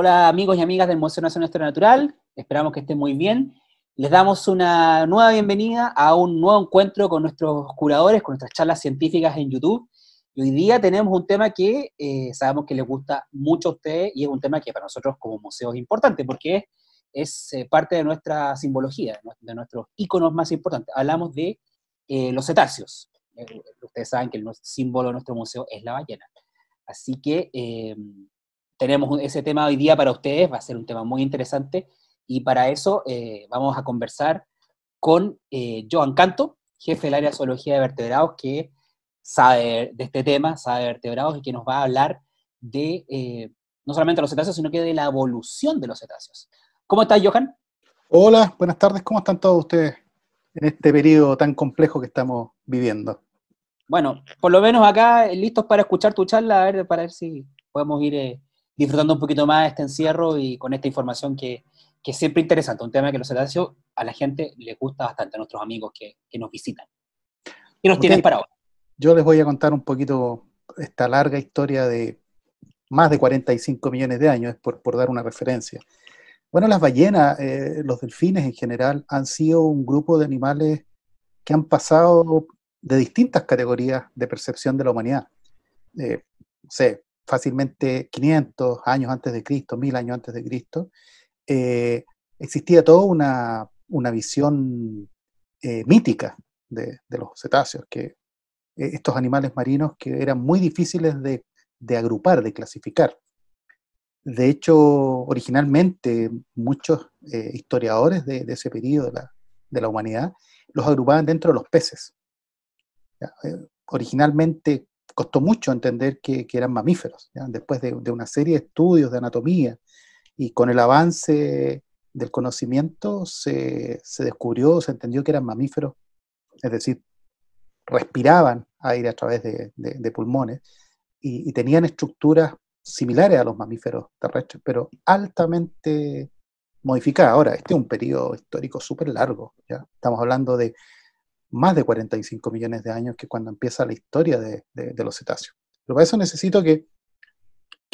Hola amigos y amigas del Museo Nacional de Historia Natural, esperamos que estén muy bien. Les damos una nueva bienvenida a un nuevo encuentro con nuestros curadores, con nuestras charlas científicas en YouTube. Y hoy día tenemos un tema que sabemos que les gusta mucho a ustedes y es un tema que para nosotros como museo es importante porque es parte de nuestra simbología, de nuestros íconos más importantes. Hablamos de los cetáceos. Ustedes saben que el símbolo de nuestro museo es la ballena. Así que tenemos ese tema hoy día para ustedes, va a ser un tema muy interesante, y para eso vamos a conversar con Joan Canto, jefe del área de zoología de vertebrados, que sabe de este tema, sabe de vertebrados, y que nos va a hablar de no solamente los cetáceos, sino que de la evolución de los cetáceos. ¿Cómo estás, Johan? Hola, buenas tardes, ¿cómo están todos ustedes en este periodo tan complejo que estamos viviendo? Bueno, por lo menos acá listos para escuchar tu charla, para ver si podemos ir disfrutando un poquito más de este encierro y con esta información que es siempre interesante, un tema que los cetáceos a la gente les gusta bastante, a nuestros amigos que nos visitan. ¿Qué nos Ok, tienes para ahora? yo les voy a contar un poquito esta larga historia de más de 45 millones de años, por dar una referencia. Bueno, las ballenas, los delfines en general, han sido un grupo de animales que han pasado de distintas categorías de percepción de la humanidad. No sé, fácilmente 500 años antes de Cristo, 1000 años antes de Cristo, eh, existía toda una visión mítica de los cetáceos, que estos animales marinos que eran muy difíciles de agrupar, de clasificar. De hecho, originalmente muchos historiadores de ese periodo de la humanidad los agrupaban dentro de los peces. ¿Ya? Originalmente costó mucho entender que eran mamíferos, ¿ya? Después de una serie de estudios de anatomía y con el avance del conocimiento se descubrió, se entendió que eran mamíferos, es decir, respiraban aire a través de pulmones y tenían estructuras similares a los mamíferos terrestres, pero altamente modificadas. Ahora, este es un periodo histórico súper largo, ¿ya? Estamos hablando de más de 45 millones de años, que cuando empieza la historia de los cetáceos. Pero para eso necesito que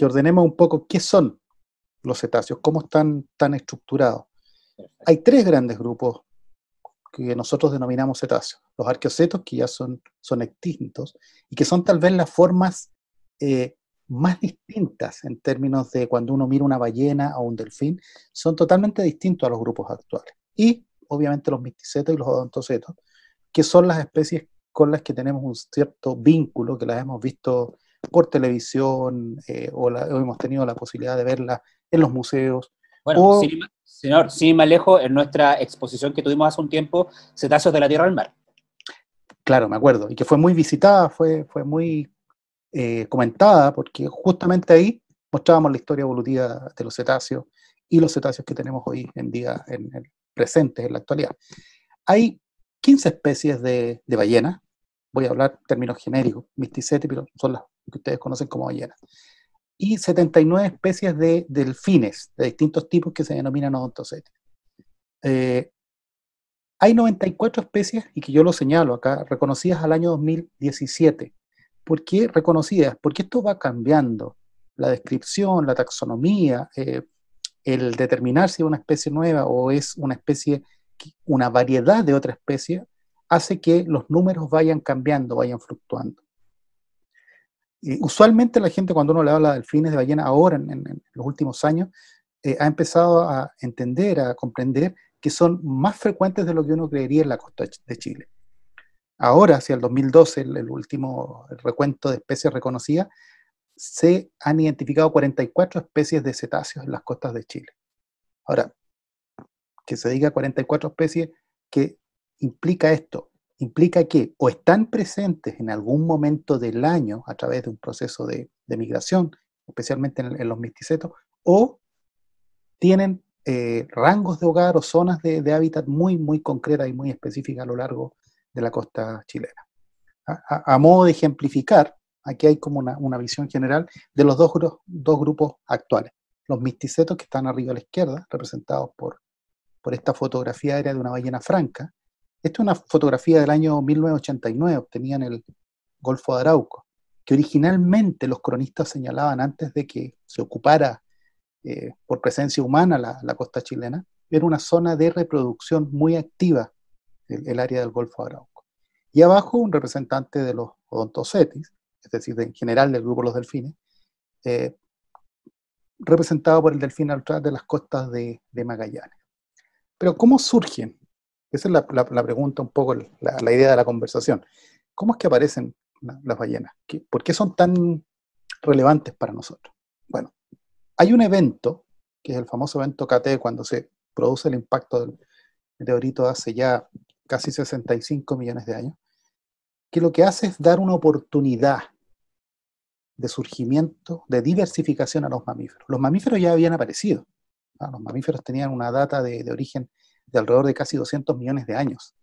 ordenemos un poco qué son los cetáceos, cómo están estructurados. Hay tres grandes grupos que nosotros denominamos cetáceos. Los arqueocetos, que ya son extintos, y que son tal vez las formas más distintas en términos de cuando uno mira una ballena o un delfín, son totalmente distintos a los grupos actuales. Y, obviamente, los misticetos y los odontocetos, que son las especies con las que tenemos un cierto vínculo, que las hemos visto por televisión o hemos tenido la posibilidad de verlas en los museos. Bueno, O, señor, sin ir más lejos, en nuestra exposición que tuvimos hace un tiempo, Cetáceos de la Tierra al Mar. claro, me acuerdo, y que fue muy visitada, fue muy comentada, porque justamente ahí mostrábamos la historia evolutiva de los cetáceos y los cetáceos que tenemos hoy en día presentes en la actualidad. Hay 15 especies de ballenas, voy a hablar en términos genéricos, misticeti, pero son las que ustedes conocen como ballenas, y 79 especies de delfines de distintos tipos que se denominan odontoceti. Eh, Hay 94 especies, y que yo lo señalo acá, reconocidas al año 2017. ¿Por qué reconocidas? Porque esto va cambiando. La descripción, la taxonomía, el determinar si es una especie nueva o es una especie, una variedad de otra especie, hace que los números vayan cambiando, vayan fluctuando. Usualmente la gente, cuando uno le habla de delfines, de ballena, ahora en los últimos años, ha empezado a entender, a comprender que son más frecuentes de lo que uno creería en la costa de Chile. Ahora, hacia el 2012, el último recuento de especies reconocidas, se han identificado 44 especies de cetáceos en las costas de Chile. Ahora, que se diga 44 especies, ¿qué implica esto? Implica que o están presentes en algún momento del año a través de un proceso de migración, especialmente en los misticetos, o tienen rangos de hogar o zonas de hábitat muy, muy concretas y muy específicas a lo largo de la costa chilena. A modo de ejemplificar, aquí hay como una visión general de los dos grupos actuales. Los misticetos, que están arriba a la izquierda, representados por esta fotografía aérea de una ballena franca. Esta es una fotografía del año 1989, obtenida en el Golfo de Arauco, que originalmente los cronistas señalaban antes de que se ocupara por presencia humana la costa chilena, era una zona de reproducción muy activa, el área del Golfo de Arauco. Y abajo un representante de los Odontocetis, es decir, en general del grupo de los delfines, representado por el delfín austral de las costas de Magallanes. Pero ¿cómo surgen? Esa es la pregunta, un poco la idea de la conversación. ¿Cómo es que aparecen las ballenas? ¿Por qué son tan relevantes para nosotros? Bueno, hay un evento, que es el famoso evento KT, cuando se produce el impacto del meteorito hace ya casi 65 millones de años, que lo que hace es dar una oportunidad de surgimiento, de diversificación a los mamíferos. Los mamíferos ya habían aparecido. Los mamíferos tenían una data de origen de alrededor de casi 200 millones de años,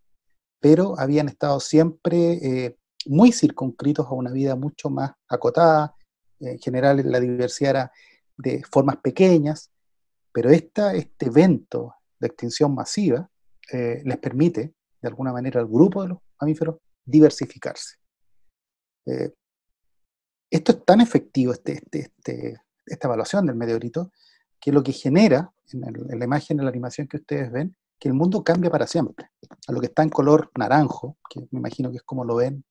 pero habían estado siempre muy circunscritos a una vida mucho más acotada. En general la diversidad era de formas pequeñas, pero este evento de extinción masiva les permite, de alguna manera, al grupo de los mamíferos diversificarse. Esto es tan efectivo, esta evaluación del meteorito, que lo que genera, en la imagen, en la animación que ustedes ven, que el mundo cambia para siempre. A lo que está en color naranjo, que me imagino que es como lo ven,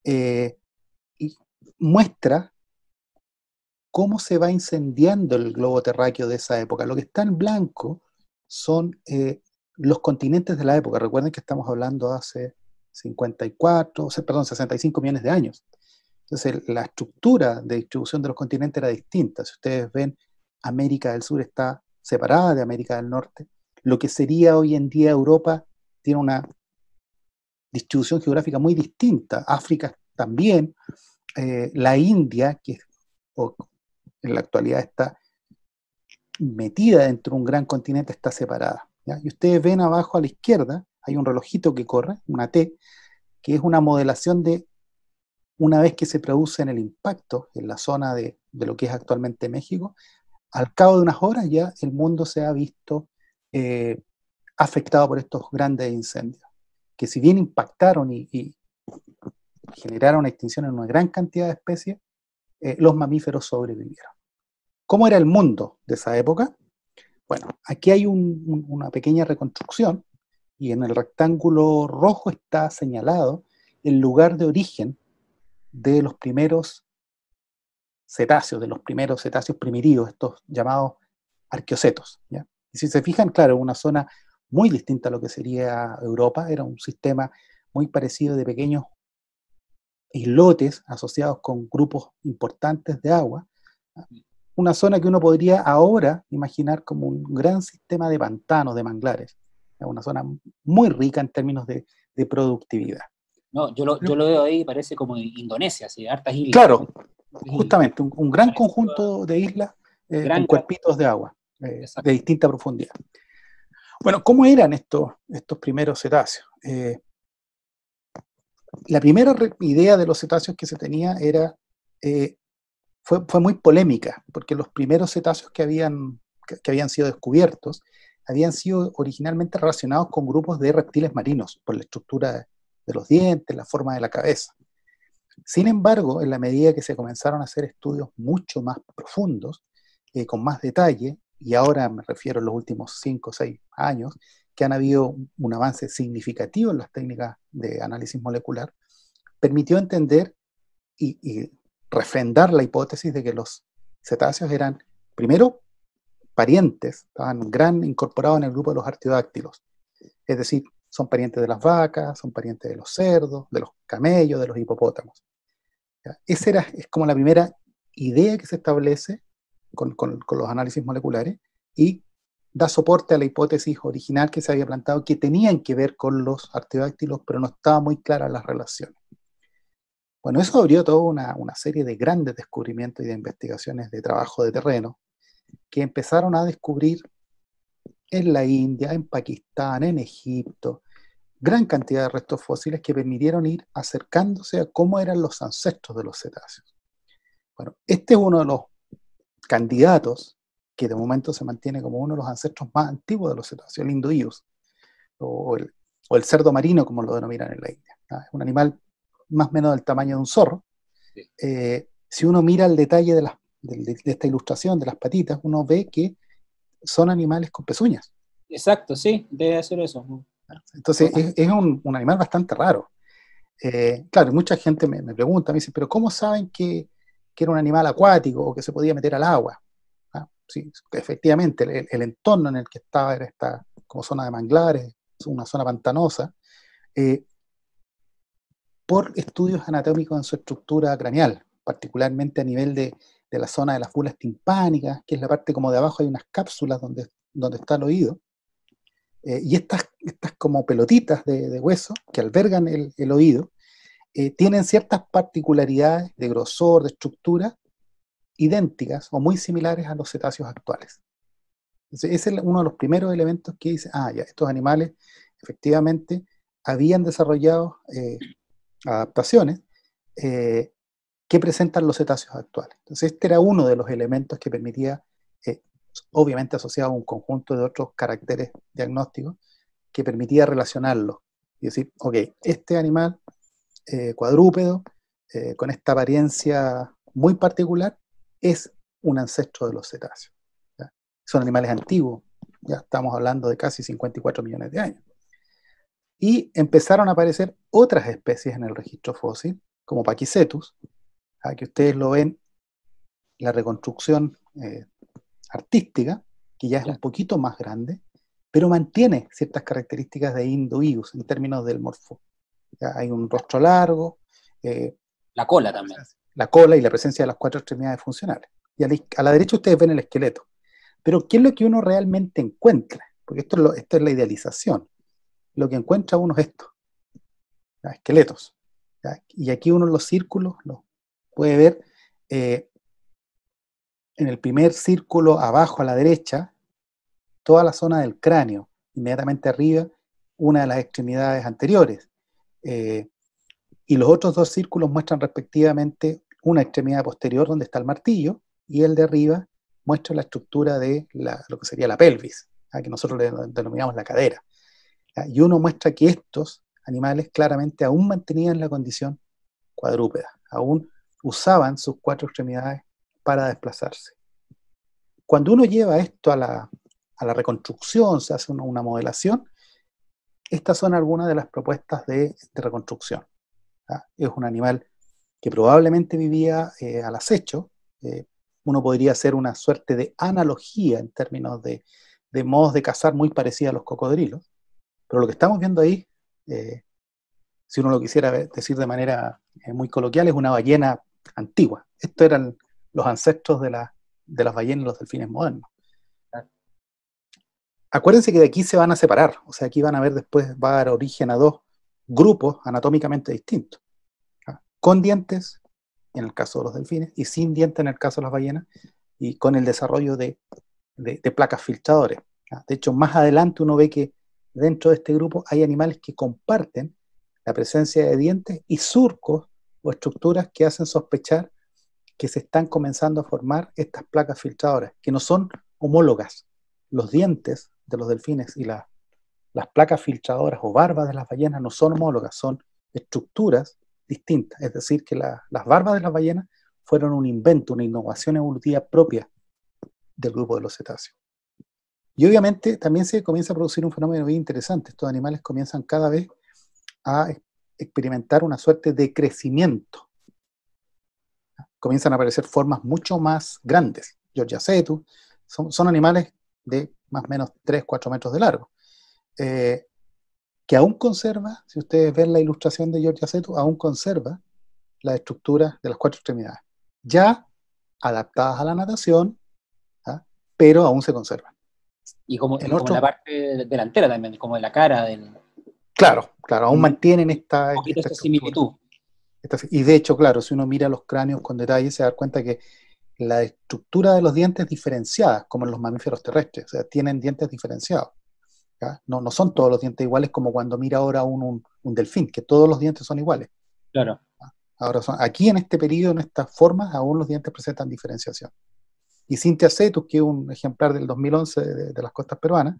y muestra cómo se va incendiando el globo terráqueo de esa época. Lo que está en blanco son los continentes de la época. Recuerden que estamos hablando hace 65 millones de años. Entonces, la estructura de distribución de los continentes era distinta. Si ustedes ven, América del Sur está separada de América del Norte. Lo que sería hoy en día Europa tiene una distribución geográfica muy distinta. África también. La India, que en la actualidad está metida dentro de un gran continente, está separada, ¿ya? Y ustedes ven abajo a la izquierda, hay un relojito que corre, una T, que es una modelación de una vez que se produce en el impacto en la zona de lo que es actualmente México. Al cabo de unas horas ya el mundo se ha visto afectado por estos grandes incendios, que si bien impactaron y generaron extinción en una gran cantidad de especies, los mamíferos sobrevivieron. ¿Cómo era el mundo de esa época? Bueno, aquí hay una pequeña reconstrucción, y en el rectángulo rojo está señalado el lugar de origen de los primeros cetáceos, primitivos, estos llamados arqueocetos, ¿ya? Y si se fijan, claro, una zona muy distinta a lo que sería Europa, era un sistema muy parecido de pequeños islotes asociados con grupos importantes de agua, una zona que uno podría ahora imaginar como un gran sistema de pantanos, de manglares, una zona muy rica en términos de productividad. No, yo lo veo ahí, parece como Indonesia, así, hartas islas. Claro, justamente, un gran conjunto de islas con cuerpitos de agua de distinta profundidad. Bueno, ¿cómo eran estos primeros cetáceos? La primera idea de los cetáceos que se tenía fue muy polémica, porque los primeros cetáceos que habían sido descubiertos habían sido originalmente relacionados con grupos de reptiles marinos, por la estructura de los dientes, la forma de la cabeza. Sin embargo, en la medida que se comenzaron a hacer estudios mucho más profundos, con más detalle, y ahora me refiero a los últimos 5 o 6 años, que han habido un avance significativo en las técnicas de análisis molecular, permitió entender y refrendar la hipótesis de que los cetáceos eran, primero, parientes, estaban incorporados en el grupo de los artiodáctilos. Es decir, son parientes de las vacas, son parientes de los cerdos, de los camellos, de los hipopótamos. Esa es como la primera idea que se establece con los análisis moleculares y da soporte a la hipótesis original que se había plantado, que tenían que ver con los artiodáctilos, pero no estaba muy clara las relaciones. Bueno, eso abrió toda una serie de grandes descubrimientos y de investigaciones de trabajo de terreno que empezaron a descubrir en la India, en Pakistán, en Egipto, gran cantidad de restos fósiles que permitieron ir acercándose a cómo eran los ancestros de los cetáceos. Bueno, este es uno de los candidatos que de momento se mantiene como uno de los ancestros más antiguos de los cetáceos, el Indoius, o el cerdo marino, como lo denominan en la India. Es un animal más o menos del tamaño de un zorro. Si uno mira el detalle de las de esta ilustración de las patitas, uno ve que son animales con pezuñas. Exacto, sí, debe ser eso. Entonces es un animal bastante raro. Claro, mucha gente me pregunta, me dice, pero ¿cómo saben que era un animal acuático o que se podía meter al agua? Sí, efectivamente, el entorno en el que estaba era esta como zona de manglares, una zona pantanosa, por estudios anatómicos en su estructura craneal, particularmente a nivel de la zona de las bulas timpánicas, que es la parte como de abajo hay unas cápsulas donde está el oído, y estas como pelotitas de hueso que albergan el oído, tienen ciertas particularidades de grosor, de estructura, idénticas o muy similares a los cetáceos actuales. Entonces, ese es uno de los primeros elementos que dice, ya, estos animales efectivamente habían desarrollado adaptaciones que presentan los cetáceos actuales. Entonces, este era uno de los elementos que permitía, obviamente asociado a un conjunto de otros caracteres diagnósticos, que permitía relacionarlo y decir, ok, este animal cuadrúpedo, con esta apariencia muy particular, es un ancestro de los cetáceos. ¿Ya? Son animales antiguos, ya estamos hablando de casi 54 millones de años. Y empezaron a aparecer otras especies en el registro fósil, como Paquicetus, que ustedes lo ven, la reconstrucción artística, que ya es un poquito más grande, pero mantiene ciertas características de Indoius en términos del morfo. Ya hay un rostro largo, la cola también. La cola y la presencia de las 4 extremidades funcionales. Y a la derecha ustedes ven el esqueleto. Pero ¿qué es lo que uno realmente encuentra? Porque esto es la idealización. Lo que encuentra uno es esto, ¿ya? Esqueletos. ¿Ya? Y aquí uno en los círculos lo puede ver en el primer círculo abajo a la derecha, toda la zona del cráneo. Inmediatamente arriba, una de las extremidades anteriores. Y los otros 2 círculos muestran respectivamente una extremidad posterior donde está el martillo, y el de arriba muestra la estructura de lo que sería la pelvis, que nosotros le denominamos la cadera. Y uno muestra que estos animales claramente aún mantenían la condición cuadrúpeda, aún usaban sus 4 extremidades para desplazarse. Cuando uno lleva esto a la reconstrucción, se hace una modelación, estas son algunas de las propuestas de reconstrucción. Es un animal que probablemente vivía al acecho. Uno podría hacer una suerte de analogía en términos de modos de cazar muy parecida a los cocodrilos, pero lo que estamos viendo ahí, si uno lo quisiera decir de manera muy coloquial, es una ballena antigua. Estos eran los ancestros de las ballenas y los delfines modernos. Acuérdense que de aquí se van a separar, o sea, aquí van a ver después, va a dar origen a 2 grupos anatómicamente distintos, con dientes en el caso de los delfines y sin dientes en el caso de las ballenas, y con el desarrollo de placas filtradores. De hecho, más adelante uno ve que dentro de este grupo hay animales que comparten la presencia de dientes y surcos o estructuras que hacen sospechar que se están comenzando a formar estas placas filtradoras, que no son homólogas. Los dientes de los delfines y las placas filtradoras o barbas de las ballenas no son homólogas, son estructuras distintas. Es decir, que las barbas de las ballenas fueron un invento, una innovación evolutiva propia del grupo de los cetáceos. Y obviamente también se comienza a producir un fenómeno muy interesante. Estos animales comienzan cada vez a experimentar una suerte de crecimiento. Comienzan a aparecer formas mucho más grandes. Georgiacetus son animales de más o menos 3-4 metros de largo, que aún conserva, si ustedes ven la ilustración de Georgiacetus, aún conserva la estructura de las 4 extremidades, ya adaptadas a la natación, pero aún se conservan. Y como la parte delantera también, como de la cara. Claro, aún mantienen esta similitud. Y de hecho, claro, si uno mira los cráneos con detalle, se da cuenta que la estructura de los dientes es diferenciada, como en los mamíferos terrestres, o sea, tienen dientes diferenciados. No son todos los dientes iguales, como cuando mira ahora un delfín, que todos los dientes son iguales. Claro. Ahora aquí en este periodo, en estas formas, aún los dientes presentan diferenciación. Y Cynthia Cetus, que es un ejemplar del 2011 de las costas peruanas,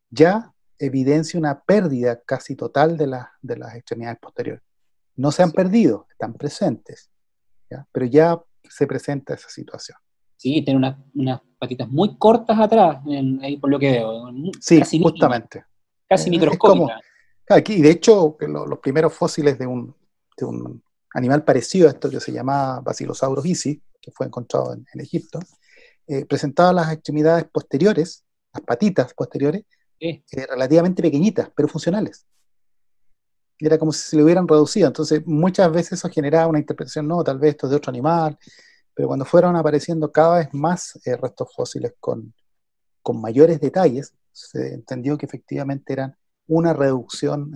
ya evidencia una pérdida casi total de las extremidades posteriores. No se han perdido, están presentes, ¿ya? Pero ya se presenta esa situación. Sí, tiene unas patitas muy cortas atrás, ahí por lo que veo, Sí, casi mínimas, justamente. casi Es como, microscópicas. aquí, de hecho, los primeros fósiles de un animal parecido a esto que se llamaba Basilosaurus isi, que fue encontrado en Egipto, presentaba las extremidades posteriores, las patitas posteriores, Sí. relativamente pequeñitas, pero funcionales. Era como si se le hubieran reducido. Entonces, muchas veces eso generaba una interpretación, no, tal vez esto es de otro animal, pero cuando fueron apareciendo cada vez más restos fósiles con mayores detalles, se entendió que efectivamente eran una reducción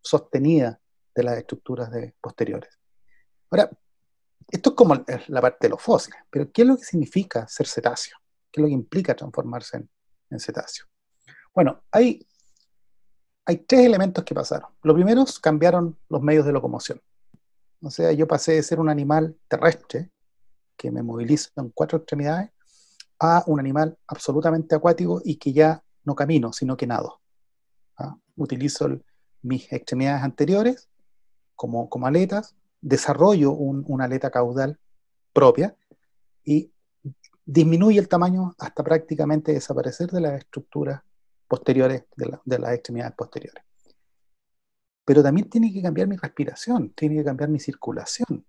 sostenida de las estructuras posteriores. Ahora, esto es como la parte de los fósiles, pero ¿qué es lo que significa ser cetáceo? ¿Qué es lo que implica transformarse en cetáceo? Bueno, hay tres elementos que pasaron. Lo primero es cambiaron los medios de locomoción. O sea, yo pasé de ser un animal terrestre, que me movilizo en cuatro extremidades, a un animal absolutamente acuático y que ya no camino, sino que nado. ¿Ah? Utilizo mis extremidades anteriores como aletas, desarrollo una aleta caudal propia y disminuye el tamaño hasta prácticamente desaparecer de las estructuras posteriores, de las extremidades posteriores. Pero también tiene que cambiar mi respiración, tiene que cambiar mi circulación,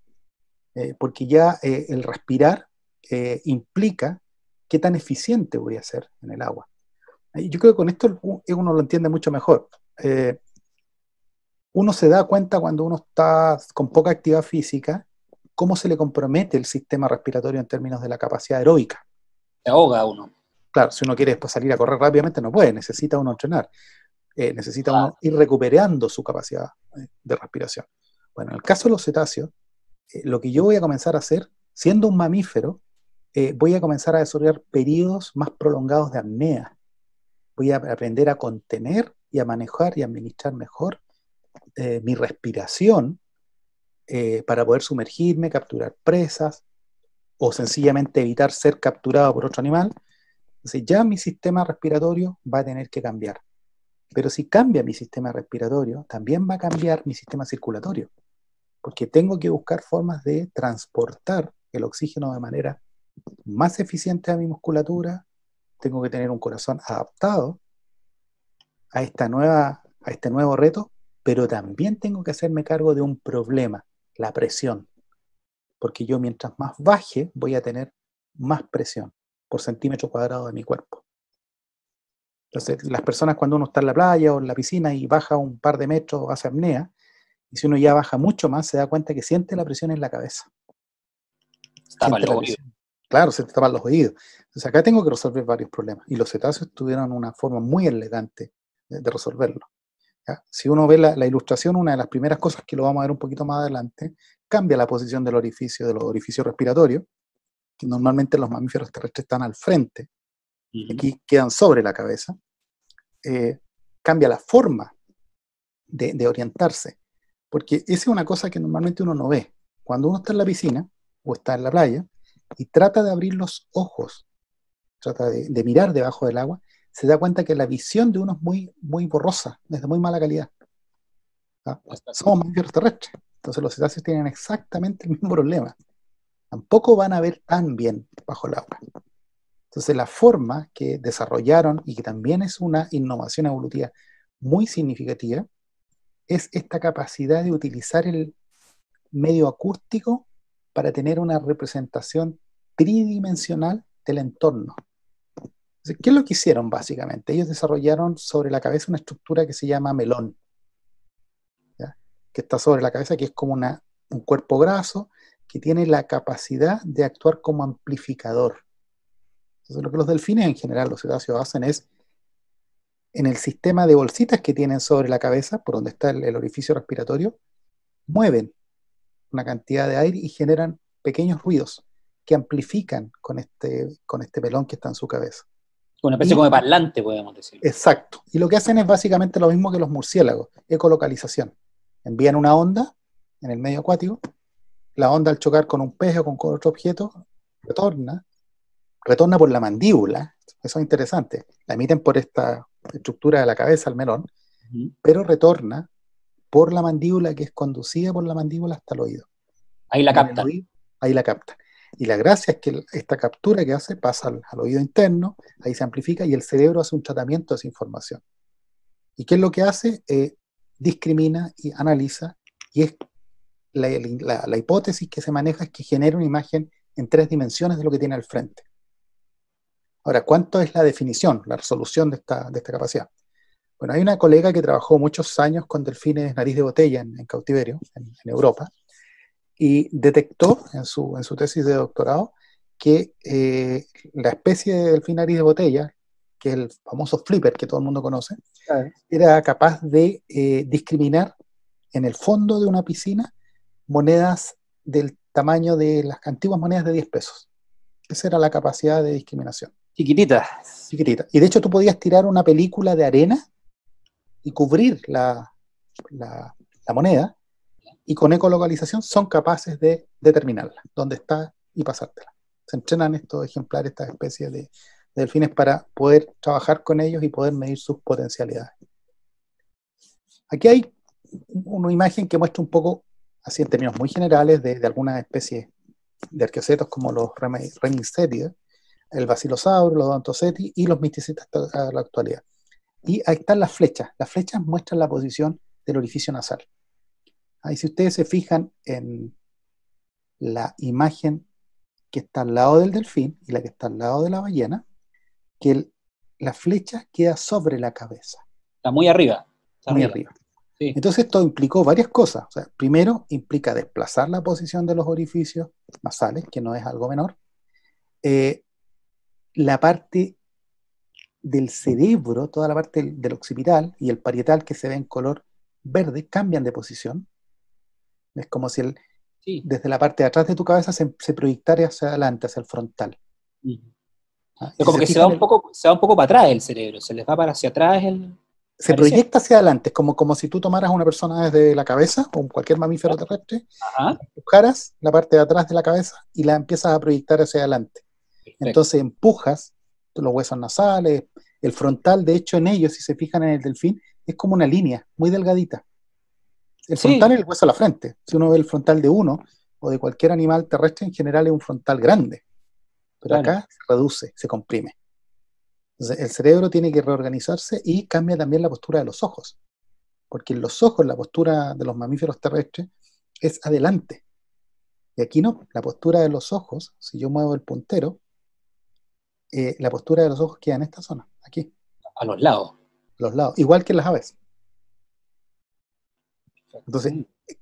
porque ya el respirar implica qué tan eficiente voy a ser en el agua. Yo creo que con esto uno lo entiende mucho mejor. Uno se da cuenta cuando uno está con poca actividad física, cómo se le compromete el sistema respiratorio en términos de la capacidad aeróbica. Se ahoga uno. Claro, si uno quiere después salir a correr rápidamente, no puede, necesita uno entrenar, necesita Ah, uno ir recuperando su capacidad de respiración. Bueno, en el caso de los cetáceos, lo que yo voy a comenzar a hacer, siendo un mamífero, voy a comenzar a desarrollar periodos más prolongados de apnea. Voy a aprender a contener y a manejar y administrar mejor mi respiración para poder sumergirme, capturar presas o sencillamente evitar ser capturado por otro animal. Entonces ya mi sistema respiratorio va a tener que cambiar. Pero si cambia mi sistema respiratorio, también va a cambiar mi sistema circulatorio, porque tengo que buscar formas de transportar el oxígeno de manera más eficiente a mi musculatura, tengo que tener un corazón adaptado a este nuevo reto, pero también tengo que hacerme cargo de un problema, la presión, porque yo mientras más baje voy a tener más presión por centímetro cuadrado de mi cuerpo. Entonces, las personas cuando uno está en la playa o en la piscina y baja un par de metros, hace apnea, y si uno ya baja mucho más, se da cuenta que siente la presión en la cabeza. tapan Siente los la oídos. presión. Claro, se te tapan los oídos. Entonces acá tengo que resolver varios problemas. Y los cetáceos tuvieron una forma muy elegante de resolverlo. ¿Ya? Si uno ve la ilustración, una de las primeras cosas que lo vamos a ver un poquito más adelante, cambia la posición del orificio, de los orificios respiratorios, que normalmente los mamíferos terrestres están al frente, aquí quedan sobre la cabeza. Cambia la forma de orientarse, porque esa es una cosa que normalmente uno no ve. Cuando uno está en la piscina o está en la playa y trata de abrir los ojos, trata de mirar debajo del agua, se da cuenta que la visión de uno es muy, muy borrosa, es de muy mala calidad. ¿Ah? Somos mamíferos terrestres, entonces los cetáceos tienen exactamente el mismo problema. Tampoco van a ver tan bien bajo el agua. Entonces la forma que desarrollaron, y que también es una innovación evolutiva muy significativa, es esta capacidad de utilizar el medio acústico para tener una representación tridimensional del entorno. Entonces, ¿qué es lo que hicieron básicamente? Ellos desarrollaron sobre la cabeza una estructura que se llama melón, ¿ya? Que está sobre la cabeza, que es como un cuerpo graso que tiene la capacidad de actuar como amplificador. Entonces, lo que los delfines en general, los cetáceos, hacen es, en el sistema de bolsitas que tienen sobre la cabeza, por donde está el orificio respiratorio, mueven una cantidad de aire y generan pequeños ruidos que amplifican con este melón que está en su cabeza. Una especie como Y de parlante, podemos decir. exacto. Y lo que hacen es básicamente lo mismo que los murciélagos, ecolocalización. Envían una onda en el medio acuático, la onda al chocar con un pez o con otro objeto, retorna por la mandíbula, eso es interesante, la emiten por esta estructura de la cabeza, el melón, pero retorna por la mandíbula, que es conducida por la mandíbula hasta el oído. Ahí la Y en el captan. oído, ahí la capta. Y la gracia es que esta captura que hace pasa al oído interno, ahí se amplifica y el cerebro hace un tratamiento de esa información. ¿Y qué es lo que hace? Discrimina y analiza, y es la hipótesis que se maneja es que genera una imagen en 3 dimensiones de lo que tiene al frente. Ahora, ¿cuánto es la definición, la resolución de esta capacidad? Bueno, hay una colega que trabajó muchos años con delfines nariz de botella en cautiverio, en Europa, y detectó en su tesis de doctorado que la especie de delfín nariz de botella, que es el famoso flipper que todo el mundo conoce, era capaz de discriminar en el fondo de una piscina monedas del tamaño de las antiguas monedas de 10 pesos. Esa era la capacidad de discriminación. Chiquititas. Chiquitita. Y de hecho tú podías tirar una película de arena y cubrir la moneda, y con ecolocalización son capaces de determinarla, dónde está y pasártela. Se entrenan estos ejemplares, estas especies de delfines para poder trabajar con ellos y poder medir sus potencialidades. Aquí hay una imagen que muestra un poco, así en términos muy generales, de algunas especies de arqueocetos como los Remingcetidae, el Basilosaurus, los Odontoceti y los Mysticetas a la actualidad. Y ahí están las flechas. Las flechas muestran la posición del orificio nasal. Ahí, si ustedes se fijan en la imagen que está al lado del delfín y la que está al lado de la ballena, que la flecha queda sobre la cabeza. Está muy arriba. Está muy arriba. Sí. Entonces esto implicó varias cosas. O sea, primero, implica desplazar la posición de los orificios nasales, que no es algo menor. La parte del cerebro, toda la parte del occipital y el parietal que se ve en color verde, cambian de posición. Es como si desde la parte de atrás de tu cabeza se proyectara hacia adelante, hacia el frontal. Pero como que se va un poco para atrás el cerebro, se les va para hacia atrás se proyecta hacia adelante, es como si tú tomaras a una persona desde la cabeza, o cualquier mamífero terrestre, empujaras la parte de atrás de la cabeza y la empiezas a proyectar hacia adelante. Perfecto. Entonces empujas los huesos nasales, el frontal, de hecho en ellos, si se fijan en el delfín, es como una línea muy delgadita. El frontal es el hueso a la frente. Si uno ve el frontal de uno o de cualquier animal terrestre, en general es un frontal grande. Pero acá se reduce, se comprime. Entonces el cerebro tiene que reorganizarse y cambia también la postura de los ojos. Porque en los ojos la postura de los mamíferos terrestres es adelante. Y aquí no, la postura de los ojos, si yo muevo el puntero, la postura de los ojos queda en esta zona, aquí. A los lados. Los lados, igual que en las aves. Entonces,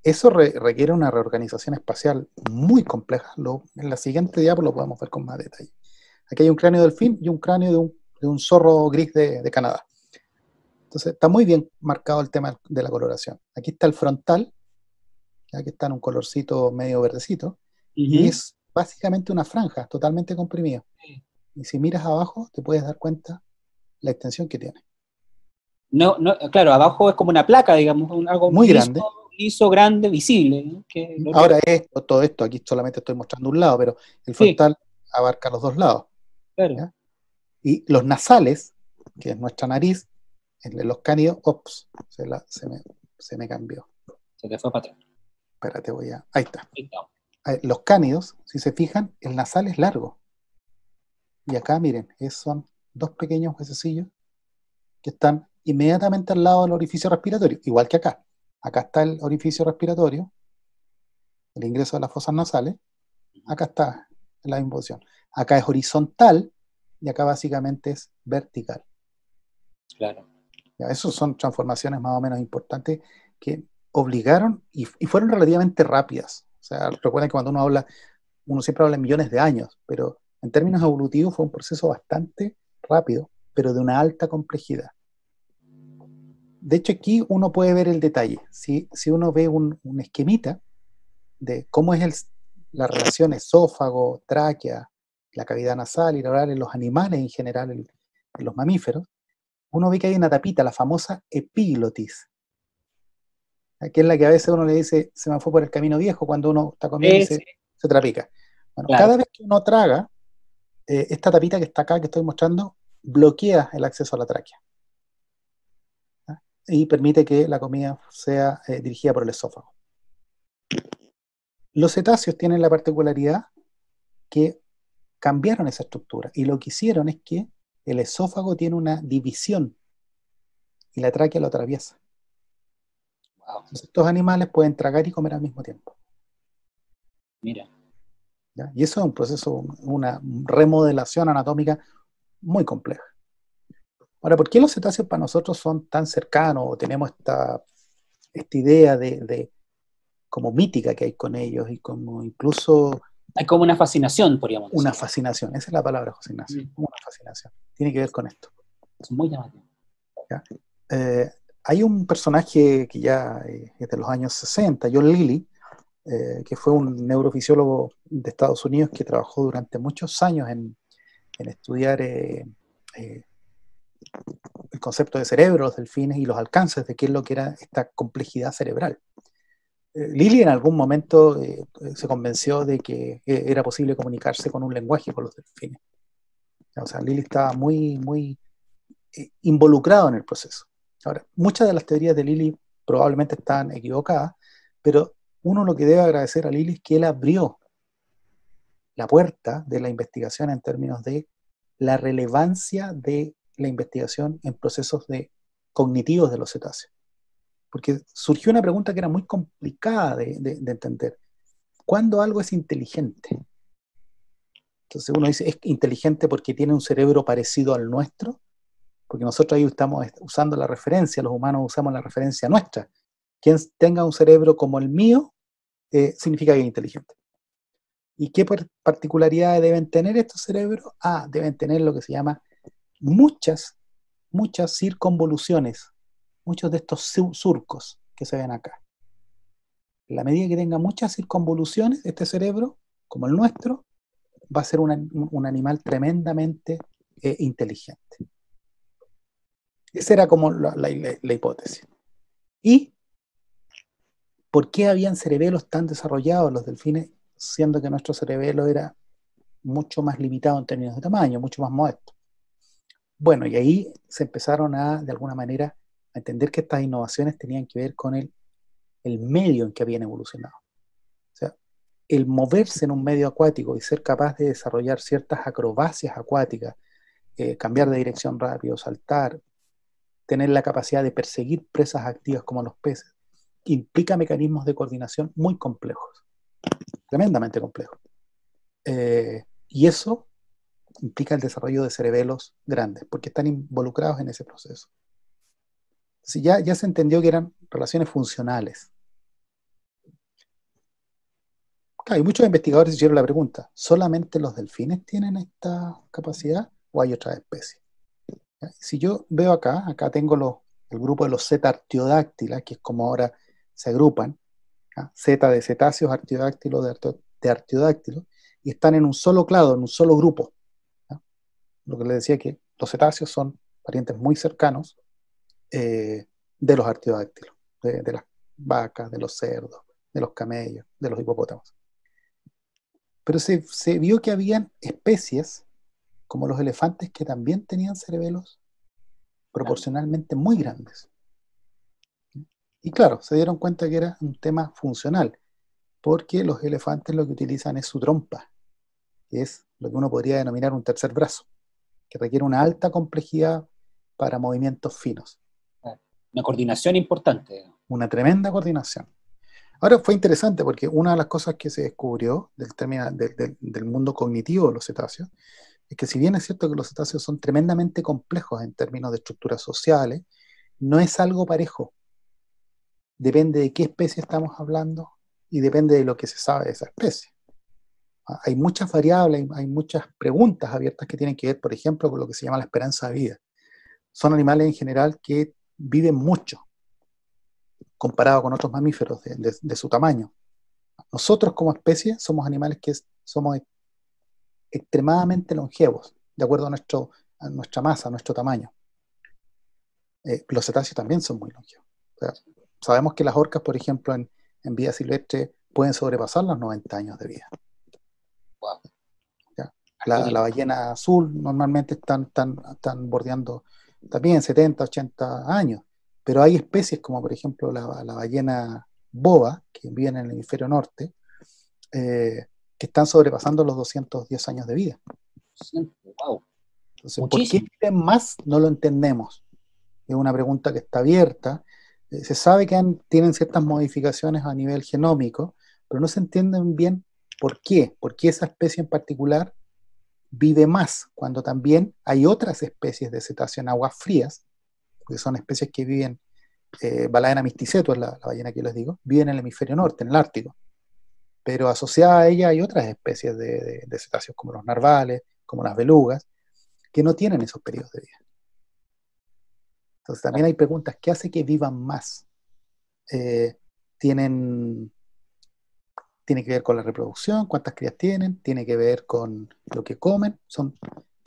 eso requiere una reorganización espacial muy compleja. En la siguiente diapo lo podemos ver con más detalle. Aquí hay un cráneo de delfín y un cráneo de un zorro gris de Canadá. Entonces, está muy bien marcado el tema de la coloración. Aquí está el frontal, aquí está en un colorcito medio verdecito, y es básicamente una franja totalmente comprimida. Y si miras abajo, te puedes dar cuenta la extensión que tiene. No, claro, abajo es como una placa, digamos, algo muy grande. Liso, grande, visible. ¿No? Ahora todo esto, aquí solamente estoy mostrando un lado, pero el frontal abarca los dos lados. Claro. ¿Ya? Y los nasales, que es nuestra nariz, en los cánidos, se me cambió. Se te fue para atrás. Espérate, ahí está. Los cánidos, si se fijan, el nasal es largo. Y acá, miren, son dos pequeños huesecillos que están inmediatamente al lado del orificio respiratorio, igual que acá. Acá está el orificio respiratorio, el ingreso de las fosas nasales. Acá está en la misma posición. Acá es horizontal y acá básicamente es vertical. Claro. Ya, esas son transformaciones más o menos importantes que obligaron y fueron relativamente rápidas. O sea, recuerden que cuando uno siempre habla en millones de años, pero en términos evolutivos fue un proceso bastante rápido, pero de una alta complejidad. De hecho, aquí uno puede ver el detalle. Si uno ve un esquemita de cómo es la relación esófago, tráquea, la cavidad nasal y oral en los animales en general, en los mamíferos, uno ve que hay una tapita, la famosa epiglotis, que es la que a veces uno le dice, se me fue por el camino viejo, cuando uno está comiendo y se trapica. Bueno, claro. Cada vez que uno traga, esta tapita que está acá, que estoy mostrando, bloquea el acceso a la tráquea. Y permite que la comida sea dirigida por el esófago. Los cetáceos tienen la particularidad que cambiaron esa estructura y lo que hicieron es que el esófago tiene una división y la tráquea lo atraviesa. Wow. Entonces, estos animales pueden tragar y comer al mismo tiempo. Mira. ¿Ya? Y eso es un proceso, una remodelación anatómica muy compleja. Ahora, ¿por qué los cetáceos para nosotros son tan cercanos o tenemos esta idea de como mítica que hay con ellos y como incluso Hay como una fascinación, podríamos decir. una fascinación? Esa es la palabra, fascinación. Una fascinación. Tiene que ver con esto. Es muy llamativo. ¿Ya? Hay un personaje que ya es de los años 60, John Lilly, que fue un neurofisiólogo de Estados Unidos que trabajó durante muchos años en estudiar el concepto de cerebro, los delfines y los alcances de qué es lo que era esta complejidad cerebral. Lilly en algún momento se convenció de que era posible comunicarse con un lenguaje con los delfines. O sea, Lilly estaba muy involucrado en el proceso. Ahora, muchas de las teorías de Lilly probablemente están equivocadas, pero uno lo que debe agradecer a Lilly es que él abrió la puerta de la investigación en términos de la relevancia de la investigación en procesos cognitivos de los cetáceos. Porque surgió una pregunta que era muy complicada de entender. ¿Cuándo algo es inteligente? Entonces uno dice, ¿es inteligente porque tiene un cerebro parecido al nuestro? Porque nosotros ahí estamos usando la referencia, los humanos usamos la referencia nuestra. Quien tenga un cerebro como el mío, significa que es inteligente. ¿Y qué particularidades deben tener estos cerebros? Deben tener lo que se llama muchas circunvoluciones, muchos de estos surcos que se ven acá. En la medida que tenga muchas circunvoluciones, este cerebro, como el nuestro, va a ser un animal tremendamente inteligente. Esa era como la hipótesis. ¿Y por qué habían cerebelos tan desarrollados los delfines, siendo que nuestro cerebelo era mucho más limitado en términos de tamaño, mucho más modesto? Bueno, y ahí se empezaron de alguna manera, a entender que estas innovaciones tenían que ver con el medio en que habían evolucionado. O sea, el moverse en un medio acuático y ser capaz de desarrollar ciertas acrobacias acuáticas, cambiar de dirección rápido, saltar, tener la capacidad de perseguir presas activas como los peces, implica mecanismos de coordinación muy complejos, tremendamente complejos. Y eso implica el desarrollo de cerebelos grandes, porque están involucrados en ese proceso. Entonces ya se entendió que eran relaciones funcionales. Claro, y muchos investigadores hicieron la pregunta, ¿solamente los delfines tienen esta capacidad o hay otras especies? ¿Ya? Si yo veo acá tengo el grupo de los Zeta-artiodáctila, que es como ahora se agrupan, ¿ya? Zeta de cetáceos, artiodáctilos de artiodáctilos, y están en un solo clado, en un solo grupo. ¿Ya? Lo que les decía que los cetáceos son parientes muy cercanos de los artiodáctilos, de las vacas, de los cerdos, de los camellos, de los hipopótamos. Pero se vio que habían especies, como los elefantes, que también tenían cerebelos proporcionalmente muy grandes. Y claro, se dieron cuenta que era un tema funcional, porque los elefantes lo que utilizan es su trompa, que es lo que uno podría denominar un tercer brazo, que requiere una alta complejidad para movimientos finos. Una coordinación importante. Una tremenda coordinación. Ahora fue interesante porque una de las cosas que se descubrió del mundo cognitivo de los cetáceos es que si bien es cierto que los cetáceos son tremendamente complejos en términos de estructuras sociales, no es algo parejo. Depende de qué especie estamos hablando y depende de lo que se sabe de esa especie. Hay muchas variables, hay muchas preguntas abiertas que tienen que ver, por ejemplo, con lo que se llama la esperanza de vida. Son animales en general que viven mucho comparado con otros mamíferos de su tamaño. Nosotros como especie somos animales que somos extremadamente longevos, de acuerdo a nuestra masa, a nuestro tamaño. Los cetáceos también son muy longevos. O sea, sabemos que las orcas, por ejemplo, en vida silvestre pueden sobrepasar los 90 años de vida. Wow. La ballena azul normalmente están bordeando también 70, 80 años, pero hay especies como por ejemplo la ballena boa, que vive en el hemisferio norte, que están sobrepasando los 210 años de vida. Wow. Entonces, ¿por qué viven más? No lo entendemos. Es una pregunta que está abierta. Se sabe que tienen ciertas modificaciones a nivel genómico, pero no se entienden bien por qué esa especie en particular vive más, cuando también hay otras especies de cetáceo en aguas frías, que son especies que viven, Balaena mysticetus es la ballena que les digo, viven en el hemisferio norte, en el Ártico, pero asociada a ella hay otras especies de cetáceos como los narvales, como las belugas, que no tienen esos periodos de vida. Entonces también hay preguntas, ¿qué hace que vivan más? Tiene que ver con la reproducción, cuántas crías tiene que ver con lo que comen. Son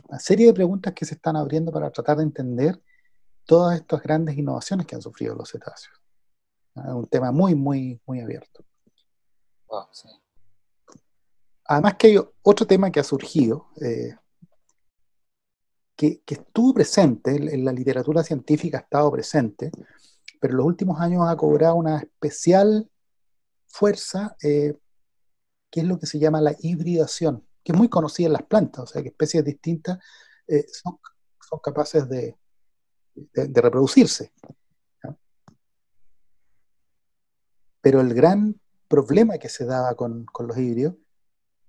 una serie de preguntas que se están abriendo para tratar de entender todas estas grandes innovaciones que han sufrido los cetáceos. Es un tema muy, muy, muy abierto. Wow, sí. Además que hay otro tema que ha surgido, que estuvo presente, en la literatura científica ha estado presente, pero en los últimos años ha cobrado una especial fuerza, que es lo que se llama la hibridación, que es muy conocida en las plantas, o sea que especies distintas son capaces de reproducirse, ¿no? Pero el gran problema que se daba con los híbridos,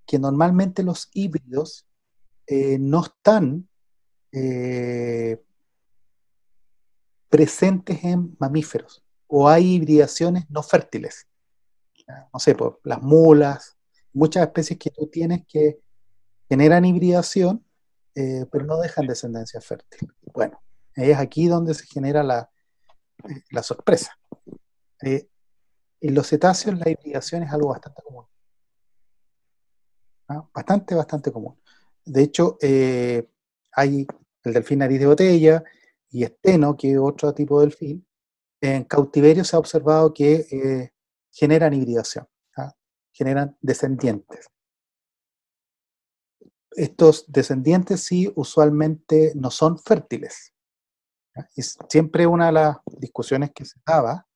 que normalmente los híbridos no están presentes en mamíferos, o hay hibridaciones no fértiles. No sé, por las mulas, muchas especies que tú tienes que generan hibridación, pero no dejan descendencia fértil. Bueno, es aquí donde se genera la sorpresa. En los cetáceos la hibridación es algo bastante común. ¿Ah? Bastante común. De hecho, hay el delfín nariz de botella y esteno, que es otro tipo de delfín. En cautiverio se ha observado que generan hibridación, ¿ah? Generan descendientes. Estos descendientes sí usualmente no son fértiles, ¿ah? Y siempre una de las discusiones que se daba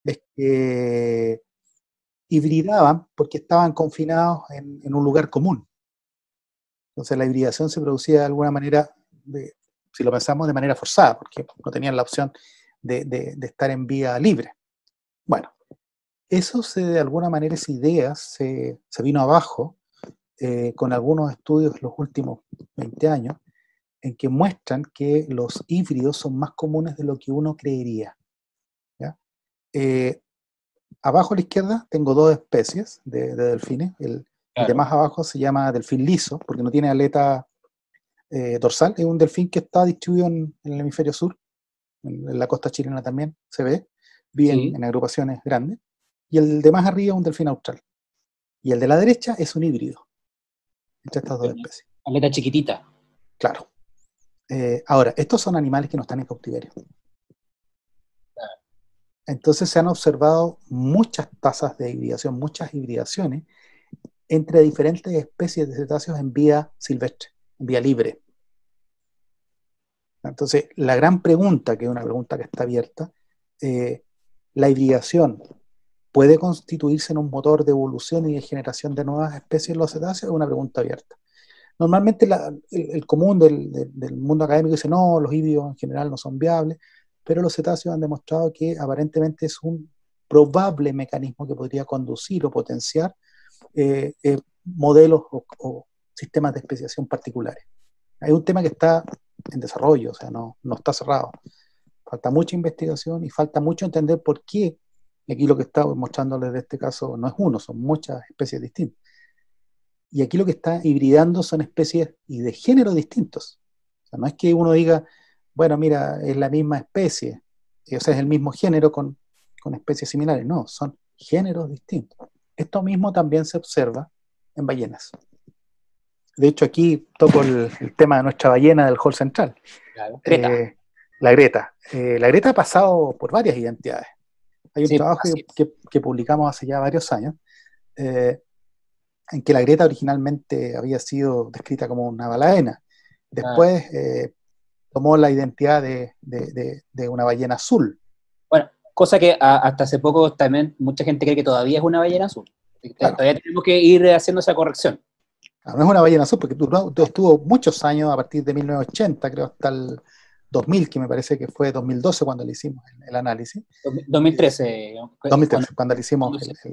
es que hibridaban porque estaban confinados en un lugar común. Entonces la hibridación se producía de alguna manera, si lo pensamos, de manera forzada, porque no tenían la opción de estar en vía libre. Bueno, eso de alguna manera, esa idea se vino abajo con algunos estudios en los últimos 20 años, en que muestran que los híbridos son más comunes de lo que uno creería, ¿ya? Abajo a la izquierda tengo dos especies de delfines. El de más abajo se llama delfín liso, porque no tiene aleta dorsal. Es un delfín que está distribuido en el hemisferio sur, en la costa chilena también se ve, viven en agrupaciones grandes. Y el de más arriba es un delfín austral. Y el de la derecha es un híbrido entre estas dos especies. Aleta chiquitita. Claro. Ahora, estos son animales que no están en cautiverio. Entonces se han observado muchas tasas de hibridación, muchas hibridaciones entre diferentes especies de cetáceos en vía silvestre, en vía libre. Entonces, la gran pregunta, que es una pregunta que está abierta, ¿la hibridación puede constituirse en un motor de evolución y de generación de nuevas especies en los cetáceos? Es una pregunta abierta. Normalmente el común del mundo académico dice, no, los híbridos en general no son viables, pero los cetáceos han demostrado que aparentemente es un probable mecanismo que podría conducir o potenciar modelos o sistemas de especiación particulares. Hay un tema que está en desarrollo, o sea, no está cerrado. Falta mucha investigación y falta mucho entender por qué. Y aquí lo que estamos mostrándoles de este caso no es uno, son muchas especies distintas. Y aquí lo que está hibridando son especies y de géneros distintos. O sea, no es que uno diga, bueno, mira, es la misma especie, o sea, es el mismo género con especies similares. No, son géneros distintos. Esto mismo también se observa en ballenas. De hecho, aquí toco el tema de nuestra ballena del Hall Central. Claro. Greta. La Greta. La Greta ha pasado por varias identidades. Hay un trabajo que publicamos hace ya varios años, en que la Greta originalmente había sido descrita como una balaena. Después tomó la identidad de una ballena azul. Bueno, cosa que hasta hace poco también mucha gente cree que todavía es una ballena azul. Claro. Todavía tenemos que ir haciendo esa corrección. No es una ballena azul, porque estuvo muchos años, a partir de 1980, creo, hasta el 2000, que me parece que fue 2012 cuando le hicimos el análisis. 2013, 2013, cuando le hicimos cuando se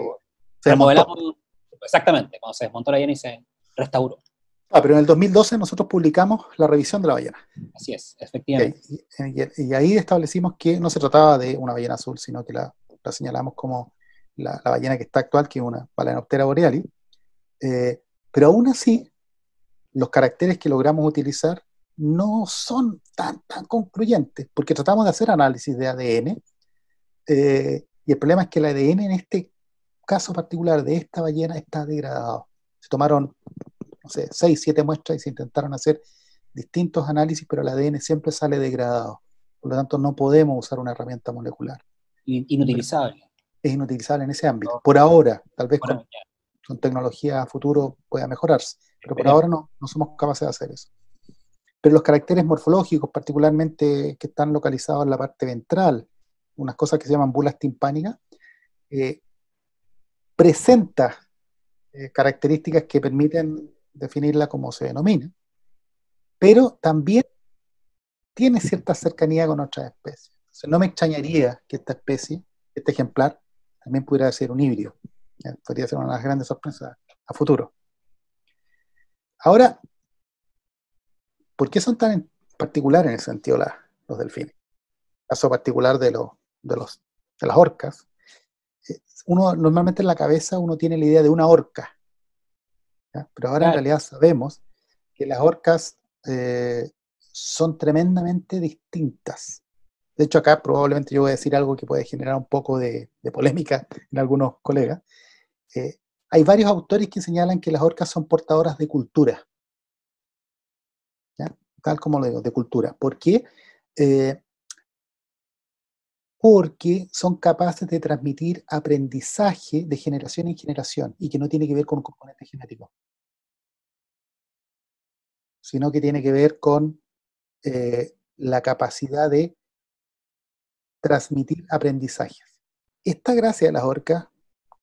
desmontó. remodelamos, exactamente, cuando se desmontó la ballena y se restauró. Pero en el 2012 nosotros publicamos la revisión de la ballena. Así es, efectivamente. Y ahí establecimos que no se trataba de una ballena azul, sino que la señalamos como la ballena que está actual, que es una Balaenoptera borealis. Pero aún así, los caracteres que logramos utilizar no son tan concluyentes, porque tratamos de hacer análisis de ADN, y el problema es que el ADN en este caso particular de esta ballena está degradado. Se tomaron, no sé, 6, 7 muestras y se intentaron hacer distintos análisis, pero el ADN siempre sale degradado. Por lo tanto, no podemos usar una herramienta molecular. Inutilizable. Es inutilizable en ese ámbito. Por ahora, tal vez con tecnología a futuro pueda mejorarse, pero por ahora no somos capaces de hacer eso. Pero los caracteres morfológicos, particularmente que están localizados en la parte ventral, unas cosas que se llaman bulas timpánicas, presenta características que permiten definirla como se denomina, pero también tiene cierta cercanía con otras especies. Entonces, no me extrañaría que esta especie, este ejemplar, también pudiera ser un híbrido. Podría ser una de las grandes sorpresas a futuro. Ahora, ¿por qué son tan particulares en ese sentido los delfines? El caso particular de las orcas. Uno normalmente en la cabeza uno tiene la idea de una orca, ¿ya? Pero ahora en realidad sabemos que las orcas son tremendamente distintas. De hecho, acá probablemente yo voy a decir algo que puede generar un poco de polémica en algunos colegas. Hay varios autores que señalan que las orcas son portadoras de cultura, ¿ya? Tal como lo digo, de cultura. ¿Por qué? Porque son capaces de transmitir aprendizaje de generación en generación y que no tiene que ver con un componente genético, sino que tiene que ver con la capacidad de transmitir aprendizajes. Esta gracia de las orcas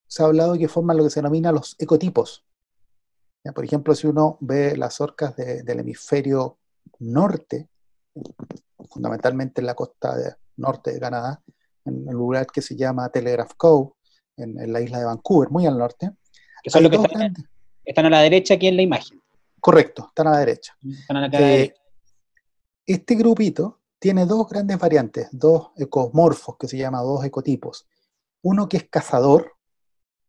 se ha hablado de que forman lo que se denomina los ecotipos. ¿Ya? Por ejemplo, si uno ve las orcas del hemisferio norte, fundamentalmente en la costa norte de Canadá, en un lugar que se llama Telegraph Cove, en la isla de Vancouver, muy al norte. Que son los que están a la derecha aquí en la imagen. Correcto, están a la derecha. Están a la cara derecha. Este grupito tiene dos grandes variantes, dos ecomorfos, que se llaman dos ecotipos. Uno que es cazador,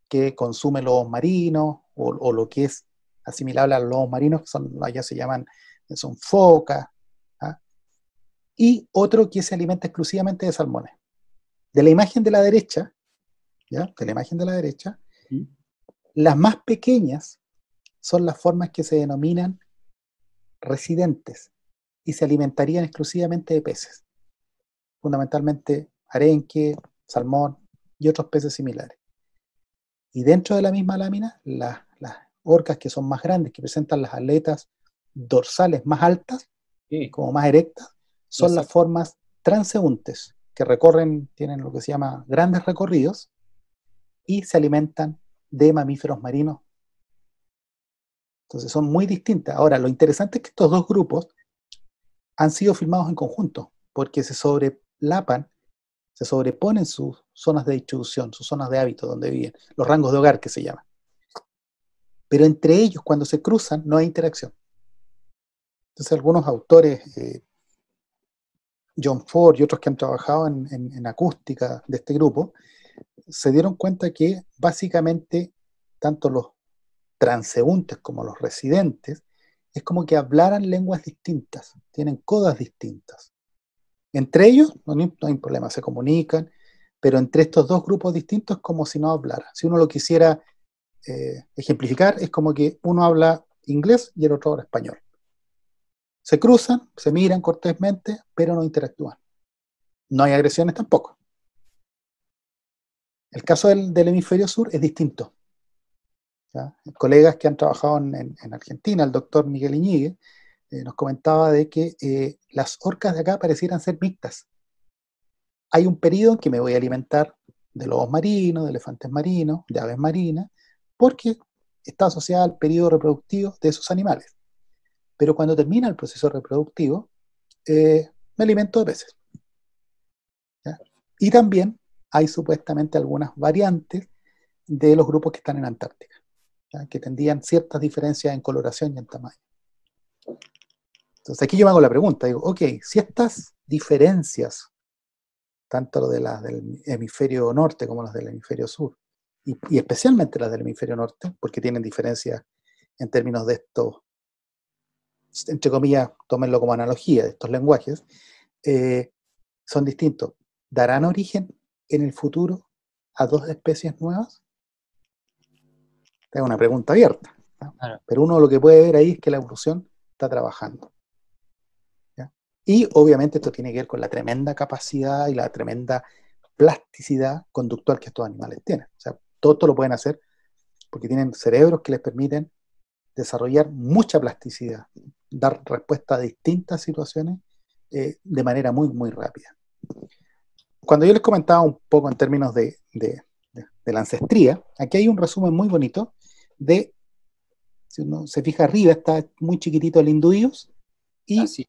que consume lobos marinos, o lo que es asimilable a los lobos marinos, que allá se llaman, son focas, ¿ah? Y otro que se alimenta exclusivamente de salmones. De la imagen de la derecha, ¿ya? De la imagen de la derecha, las más pequeñas son las formas que se denominan residentes y se alimentarían exclusivamente de peces, fundamentalmente arenque, salmón y otros peces similares. Y dentro de la misma lámina, las orcas que son más grandes, que presentan las aletas dorsales más altas, como más erectas, son las formas transeúntes, que tienen lo que se llama grandes recorridos y se alimentan de mamíferos marinos. Entonces son muy distintas. Ahora, lo interesante es que estos dos grupos han sido filmados en conjunto, porque se sobreponen sus zonas de distribución, sus zonas de hábito donde viven, los rangos de hogar que se llaman. Pero entre ellos, cuando se cruzan, no hay interacción. Entonces algunos autores, John Ford y otros que han trabajado en acústica de este grupo, se dieron cuenta que básicamente tanto los transeúntes como los residentes es como que hablaran lenguas distintas, tienen codas distintas. Entre ellos no hay problema, se comunican, pero entre estos dos grupos distintos es como si no hablara. Si uno lo quisiera ejemplificar, es como que uno habla inglés y el otro habla español. Se cruzan, se miran cortésmente, pero no interactúan. No hay agresiones tampoco. El caso del hemisferio sur es distinto. ¿Ya? Colegas que han trabajado en Argentina, el doctor Miguel Iñigue, nos comentaba de que las orcas de acá parecieran ser mixtas. Hay un periodo en que me voy a alimentar de lobos marinos, de elefantes marinos, de aves marinas, porque está asociada al periodo reproductivo de esos animales. Pero cuando termina el proceso reproductivo, me alimento de peces. ¿Ya? Y también hay supuestamente algunas variantes de los grupos que están en Antártica, ¿ya? Que tendrían ciertas diferencias en coloración y en tamaño. Entonces aquí yo me hago la pregunta, digo, ok, si estas diferencias, tanto las del hemisferio norte como las del hemisferio sur, y especialmente las del hemisferio norte, porque tienen diferencias en términos de estos, entre comillas, tómenlo como analogía, de estos lenguajes, son distintos. ¿Darán origen en el futuro a dos especies nuevas? Es una pregunta abierta, ¿no? Claro. Pero uno lo que puede ver ahí es que la evolución está trabajando, ¿ya? Y obviamente esto tiene que ver con la tremenda capacidad y la tremenda plasticidad conductual que estos animales tienen. O sea, todo esto lo pueden hacer porque tienen cerebros que les permiten desarrollar mucha plasticidad, dar respuesta a distintas situaciones de manera muy, muy rápida. Cuando yo les comentaba un poco en términos de la ancestría, aquí hay un resumen muy bonito de, si uno se fija arriba, está muy chiquitito el Induius, y Así.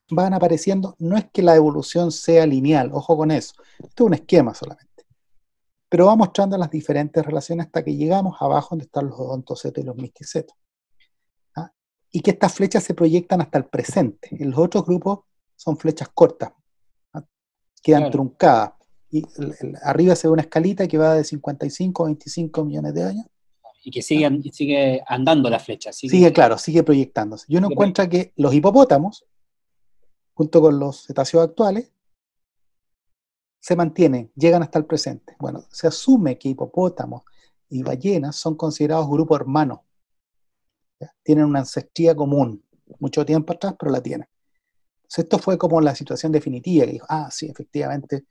van apareciendo, no es que la evolución sea lineal, ojo con eso, esto es un esquema solamente, pero va mostrando las diferentes relaciones hasta que llegamos abajo donde están los odontocetos y los misticetos. ¿Ah? Y que estas flechas se proyectan hasta el presente. En los otros grupos son flechas cortas, ¿ah? Quedan Claro. truncadas. Y arriba se ve una escalita que va de 55 a 25 millones de años. Y que ¿Ah? sigue andando la flecha. Sigue, claro, sigue proyectándose. Y uno encuentra que los hipopótamos, junto con los cetáceos actuales, se mantienen, llegan hasta el presente. Bueno, se asume que hipopótamos y ballenas son considerados grupos hermanos. ¿Ya? Tienen una ancestría común, mucho tiempo atrás, pero la tienen. Entonces, esto fue como la situación definitiva, que dijo, sí, efectivamente,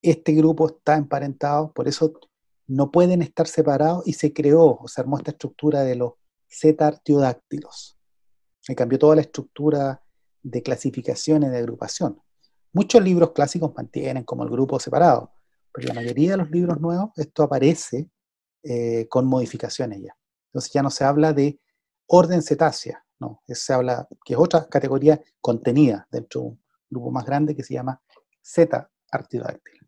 este grupo está emparentado, por eso no pueden estar separados, y se creó, o se armó esta estructura de los cetartiodáctilos. Se cambió toda la estructura de clasificación y de agrupación. Muchos libros clásicos mantienen como el grupo separado, pero la mayoría de los libros nuevos esto aparece con modificaciones ya. Entonces ya no se habla de orden cetácea, no, se habla que es otra categoría contenida dentro de un grupo más grande que se llama cetartiodáctil.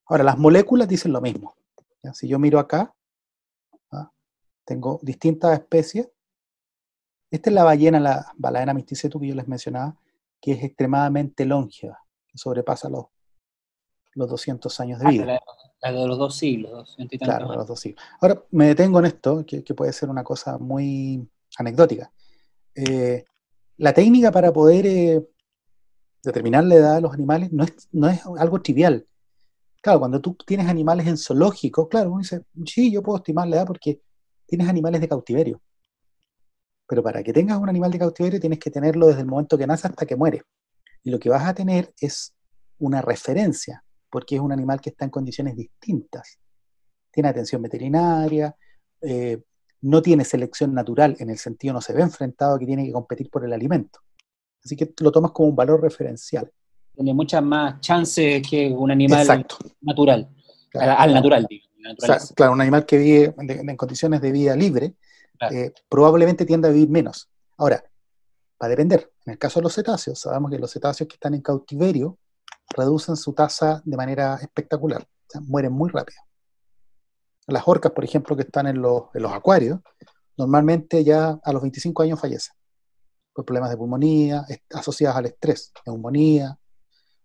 Ahora, las moléculas dicen lo mismo, ¿ya? Si yo miro acá, ¿ah? Tengo distintas especies. Esta es la ballena, la Balaena mysticetus que yo les mencionaba, que es extremadamente longeva, que sobrepasa los 200 años de vida. La de los 2 siglos, 200 y tantos Claro, años. los 2 siglos. Ahora, me detengo en esto, que puede ser una cosa muy anecdótica. La técnica para poder determinar la edad de los animales no es algo trivial. Claro, cuando tú tienes animales en zoológico, claro, uno dice, sí, yo puedo estimar la edad porque tienes animales de cautiverio. Pero para que tengas un animal de cautiverio tienes que tenerlo desde el momento que nace hasta que muere. Y lo que vas a tener es una referencia, porque es un animal que está en condiciones distintas. Tiene atención veterinaria, no tiene selección natural, en el sentido no se ve enfrentado a que tiene que competir por el alimento. Así que lo tomas como un valor referencial. Tiene muchas más chances que un animal Exacto. natural, Claro, al natural, digo, la o sea, naturaleza. claro, un animal que vive en condiciones de vida libre, Claro. probablemente tiende a vivir menos. Ahora, va a depender. En el caso de los cetáceos, sabemos que los cetáceos que están en cautiverio reducen su tasa de manera espectacular. O sea, mueren muy rápido. Las orcas, por ejemplo, que están en los acuarios, normalmente ya a los 25 años fallecen por problemas de pulmonía asociados al estrés, neumonía,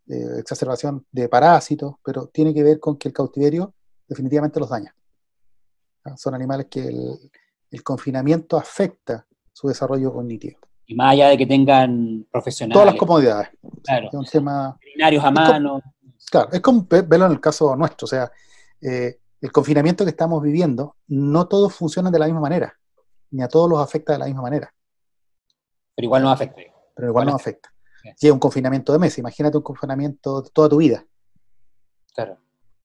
exacerbación de parásitos, pero tiene que ver con que el cautiverio definitivamente los daña. Son animales que el confinamiento afecta su desarrollo cognitivo. Y más allá de que tengan Todas las profesionales, comodidades. claro, Es un tema. veterinarios a mano. Claro, es como verlo en el caso nuestro. O sea, el confinamiento que estamos viviendo, no todos funcionan de la misma manera, ni a todos los afecta de la misma manera. Pero igual nos afecta. Pero igual nos afecta. Y es un confinamiento de meses, imagínate un confinamiento de toda tu vida. Claro.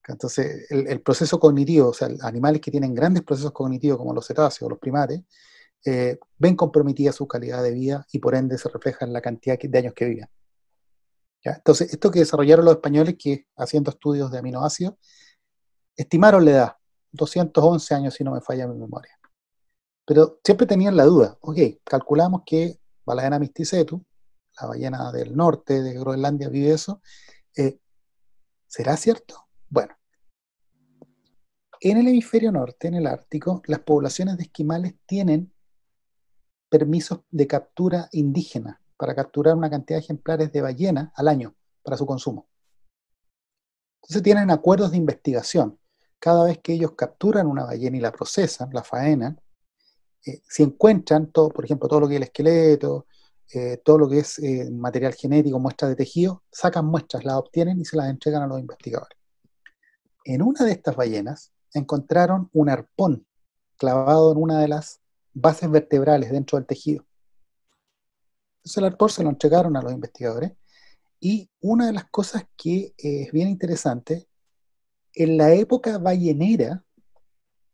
Entonces, el proceso cognitivo, o sea, animales que tienen grandes procesos cognitivos como los cetáceos o los primates, ven comprometida su calidad de vida y por ende se refleja en la cantidad de años que viven. ¿Ya? Entonces, esto que desarrollaron los españoles, que haciendo estudios de aminoácidos, estimaron la edad, 211 años si no me falla mi memoria. Pero siempre tenían la duda, ok, calculamos que Balaena mysticetus, la ballena del norte de Groenlandia vive eso, ¿será cierto? Bueno, en el hemisferio norte, en el Ártico, las poblaciones de esquimales tienen permisos de captura indígena para capturar una cantidad de ejemplares de ballena al año para su consumo. Entonces tienen acuerdos de investigación. Cada vez que ellos capturan una ballena y la procesan, la faenan, si encuentran todo, por ejemplo, todo lo que es el esqueleto, todo lo que es material genético, muestras de tejido, sacan muestras, las obtienen y se las entregan a los investigadores. En una de estas ballenas encontraron un arpón clavado en una de las bases vertebrales dentro del tejido. Entonces el arpón se lo entregaron a los investigadores y una de las cosas que es bien interesante, en la época ballenera,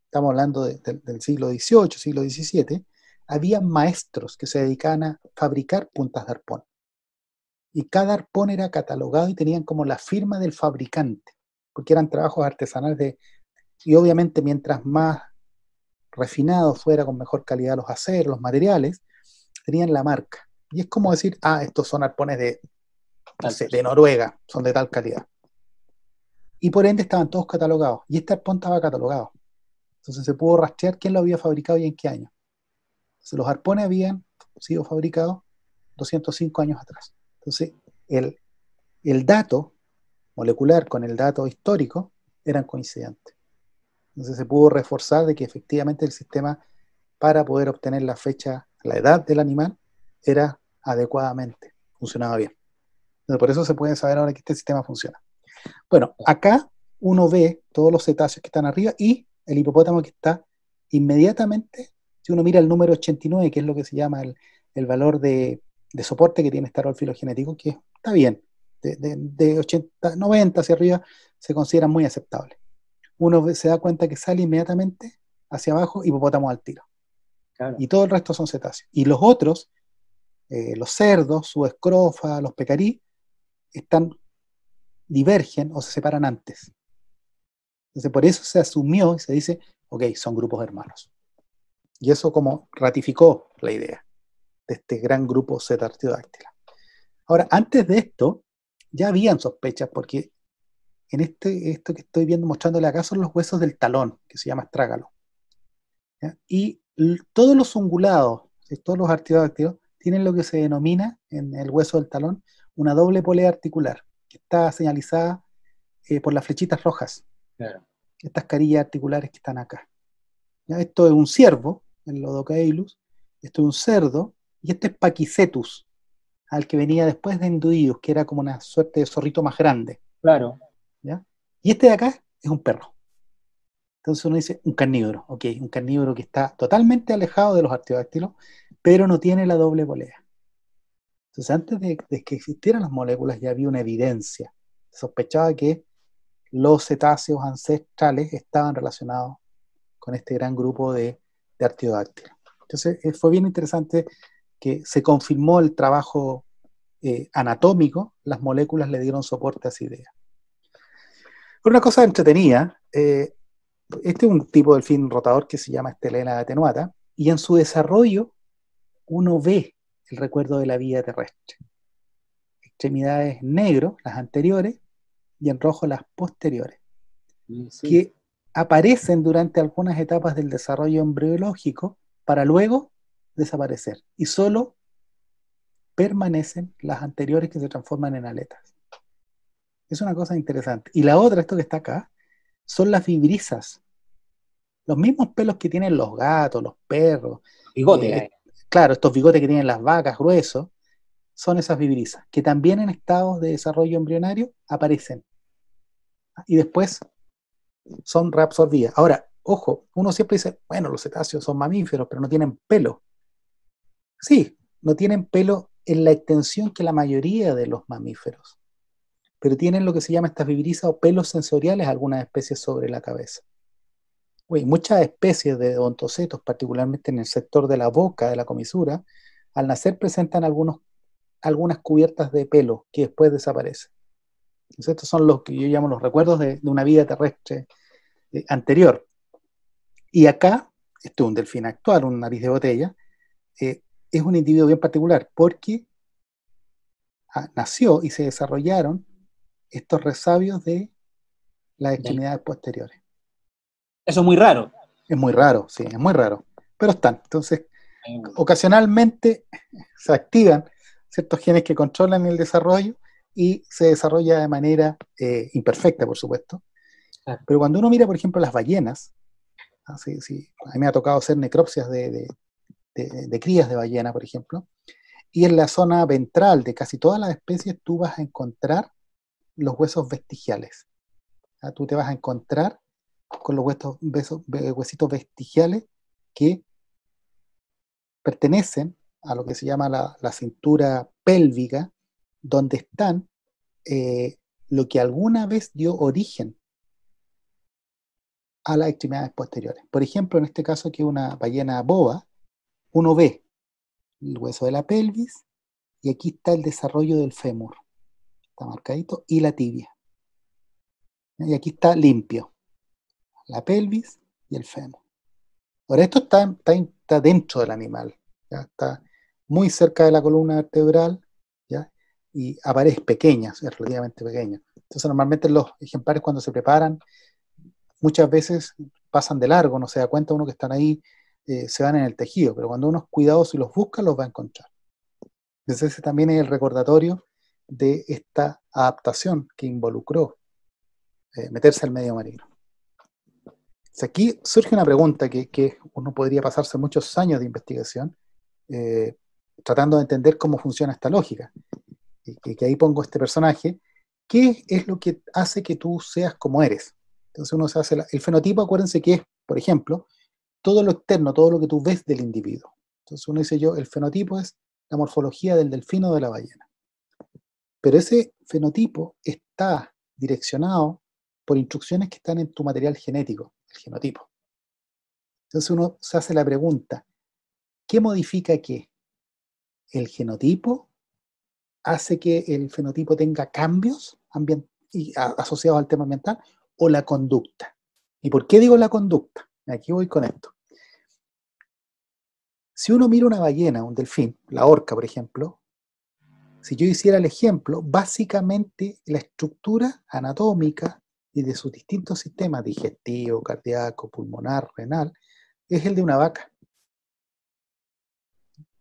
estamos hablando del siglo XVIII, siglo XVII, había maestros que se dedicaban a fabricar puntas de arpón. Y cada arpón era catalogado y tenían como la firma del fabricante, porque eran trabajos artesanales y obviamente mientras más refinados fuera, con mejor calidad los aceros, los materiales, tenían la marca. Y es como decir, estos son arpones no sé, de Noruega, son de tal calidad. Y por ende estaban todos catalogados. Y este arpón estaba catalogado. Entonces se pudo rastrear quién lo había fabricado y en qué año. Entonces, los arpones habían sido fabricados 205 años atrás. Entonces, el dato molecular con el dato histórico eran coincidentes. Entonces se pudo reforzar de que efectivamente el sistema, para poder obtener la fecha, la edad del animal, era adecuadamente, funcionaba bien. Entonces, por eso se puede saber ahora que este sistema funciona. Bueno, acá uno ve todos los cetáceos que están arriba y el hipopótamo que está inmediatamente, si uno mira el número 89, que es lo que se llama el valor de soporte que tiene este árbol filogenético, que está bien, de 80, 90 hacia arriba se consideran muy aceptables. Uno se da cuenta que sale inmediatamente hacia abajo hipopótamo al tiro. Claro. Y todo el resto son cetáceos. Y los otros, los cerdos, su escrofa, los pecarí, divergen o se separan antes. Entonces, por eso se asumió y se dice, ok, son grupos hermanos. Y eso como ratificó la idea de este gran grupo Cetartiodáctila. Ahora, antes de esto, ya habían sospechas, porque en esto que estoy viendo, mostrándole acá, son los huesos del talón, que se llama astrágalo. ¿Ya? Y todos los ungulados, todos los artiodáctilos, tienen lo que se denomina en el hueso del talón una doble polea articular, que está señalizada por las flechitas rojas. Claro. Estas carillas articulares que están acá. ¿Ya? Esto es un ciervo, el Lodocaelus, esto es un cerdo, y este es Paquicetus, al que venía después de Enduius, que era como una suerte de zorrito más grande. Claro. ¿Ya? Y este de acá es un perro. Entonces uno dice un carnívoro, ok, un carnívoro que está totalmente alejado de los artiodáctilos, pero no tiene la doble polea. Entonces antes de que existieran las moléculas ya había una evidencia. Se sospechaba que los cetáceos ancestrales estaban relacionados con este gran grupo de artiodáctilos. Entonces fue bien interesante que se confirmó el trabajo anatómico, las moléculas le dieron soporte a esa idea. Una cosa entretenida, este es un tipo de delfín rotador que se llama Estelena atenuata, y en su desarrollo uno ve el recuerdo de la vida terrestre. Extremidades negro, las anteriores, y en rojo las posteriores, Sí. que aparecen durante algunas etapas del desarrollo embriológico para luego desaparecer, y solo permanecen las anteriores que se transforman en aletas. Es una cosa interesante. Y la otra, esto que está acá, son las vibrisas. Los mismos pelos que tienen los gatos, los perros. Bigote. Claro, estos bigotes que tienen las vacas gruesos, son esas vibrisas, que también en estados de desarrollo embrionario aparecen. Y después son reabsorbidas. Ahora, ojo, uno siempre dice, bueno, los cetáceos son mamíferos, pero no tienen pelo. Sí, no tienen pelo en la extensión que la mayoría de los mamíferos, pero tienen lo que se llama estas vibrisas o pelos sensoriales, algunas especies sobre la cabeza. Muchas especies de odontocetos, particularmente en el sector de la boca, de la comisura, al nacer presentan algunos algunas cubiertas de pelo que después desaparecen. Entonces, estos son los que yo llamo los recuerdos de una vida terrestre anterior. Y acá, este es un delfín actual, un nariz de botella, es un individuo bien particular porque nació y se desarrollaron estos resabios de las extremidades posteriores. Eso es muy raro. Es muy raro, sí, es muy raro, pero están. Entonces, ocasionalmente se activan ciertos genes que controlan el desarrollo y se desarrolla de manera imperfecta, por supuesto. Claro. Pero cuando uno mira, por ejemplo, las ballenas, a mí me ha tocado hacer necropsias de crías de ballena, por ejemplo, y en la zona ventral de casi todas las especies tú vas a encontrar los huesos vestigiales. Tú te vas a encontrar con los huesitos vestigiales que pertenecen a lo que se llama la cintura pélvica, donde están lo que alguna vez dio origen a las extremidades posteriores. Por ejemplo, en este caso, que una ballena boba, uno ve el hueso de la pelvis y aquí está el desarrollo del fémur, está marcadito, y la tibia. Y aquí está limpio, la pelvis y el fémur. Ahora, esto está dentro del animal, ¿ya? Está muy cerca de la columna vertebral, ¿ya? Y a paredes pequeñas, es relativamente pequeña. Entonces, normalmente los ejemplares cuando se preparan, muchas veces pasan de largo, no se da cuenta uno que están ahí, se van en el tejido, pero cuando uno es cuidadoso y los busca, los va a encontrar. Entonces, ese también es el recordatorio de esta adaptación que involucró meterse al medio marino. Aquí surge una pregunta que uno podría pasarse muchos años de investigación tratando de entender cómo funciona esta lógica. Y que ahí pongo este personaje. ¿Qué es lo que hace que tú seas como eres? Entonces uno se hace el fenotipo, acuérdense que es, por ejemplo, todo lo externo, todo lo que tú ves del individuo. Entonces uno dice el fenotipo es la morfología del delfín o de la ballena. Pero ese fenotipo está direccionado por instrucciones que están en tu material genético, el genotipo. Entonces uno se hace la pregunta, ¿qué modifica qué? ¿El genotipo hace que el fenotipo tenga cambios asociados al tema ambiental o la conducta? ¿Y por qué digo la conducta? Aquí voy con esto. Si uno mira una ballena, un delfín, la orca, por ejemplo, si yo hiciera el ejemplo, básicamente la estructura anatómica y de sus distintos sistemas, digestivo, cardíaco, pulmonar, renal, es el de una vaca.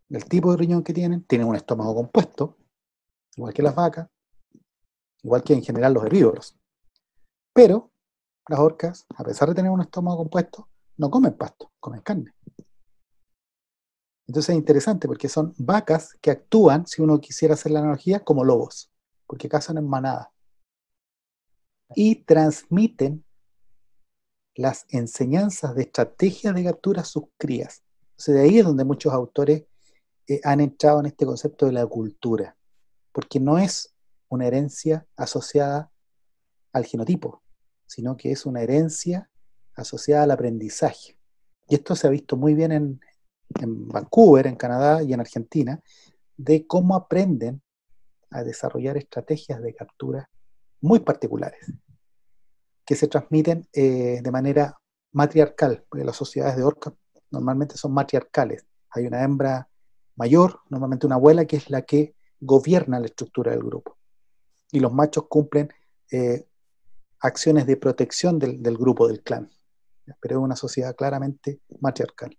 El tipo de riñón que tienen un estómago compuesto, igual que las vacas, igual que en general los herbívoros. Pero las orcas, a pesar de tener un estómago compuesto, no comen pasto, comen carne. Entonces es interesante porque son vacas que actúan, si uno quisiera hacer la analogía, como lobos, porque cazan en manada. Y transmiten las enseñanzas de estrategias de captura a sus crías. Entonces de ahí es donde muchos autores han entrado en este concepto de la cultura, porque no es una herencia asociada al genotipo, sino que es una herencia asociada al aprendizaje. Y esto se ha visto muy bien en Vancouver, en Canadá y en Argentina, de cómo aprenden a desarrollar estrategias de captura muy particulares, que se transmiten de manera matriarcal, porque las sociedades de orcas normalmente son matriarcales. Hay una hembra mayor, normalmente una abuela, que es la que gobierna la estructura del grupo. Y los machos cumplen acciones de protección del grupo, del clan. Pero es una sociedad claramente matriarcal.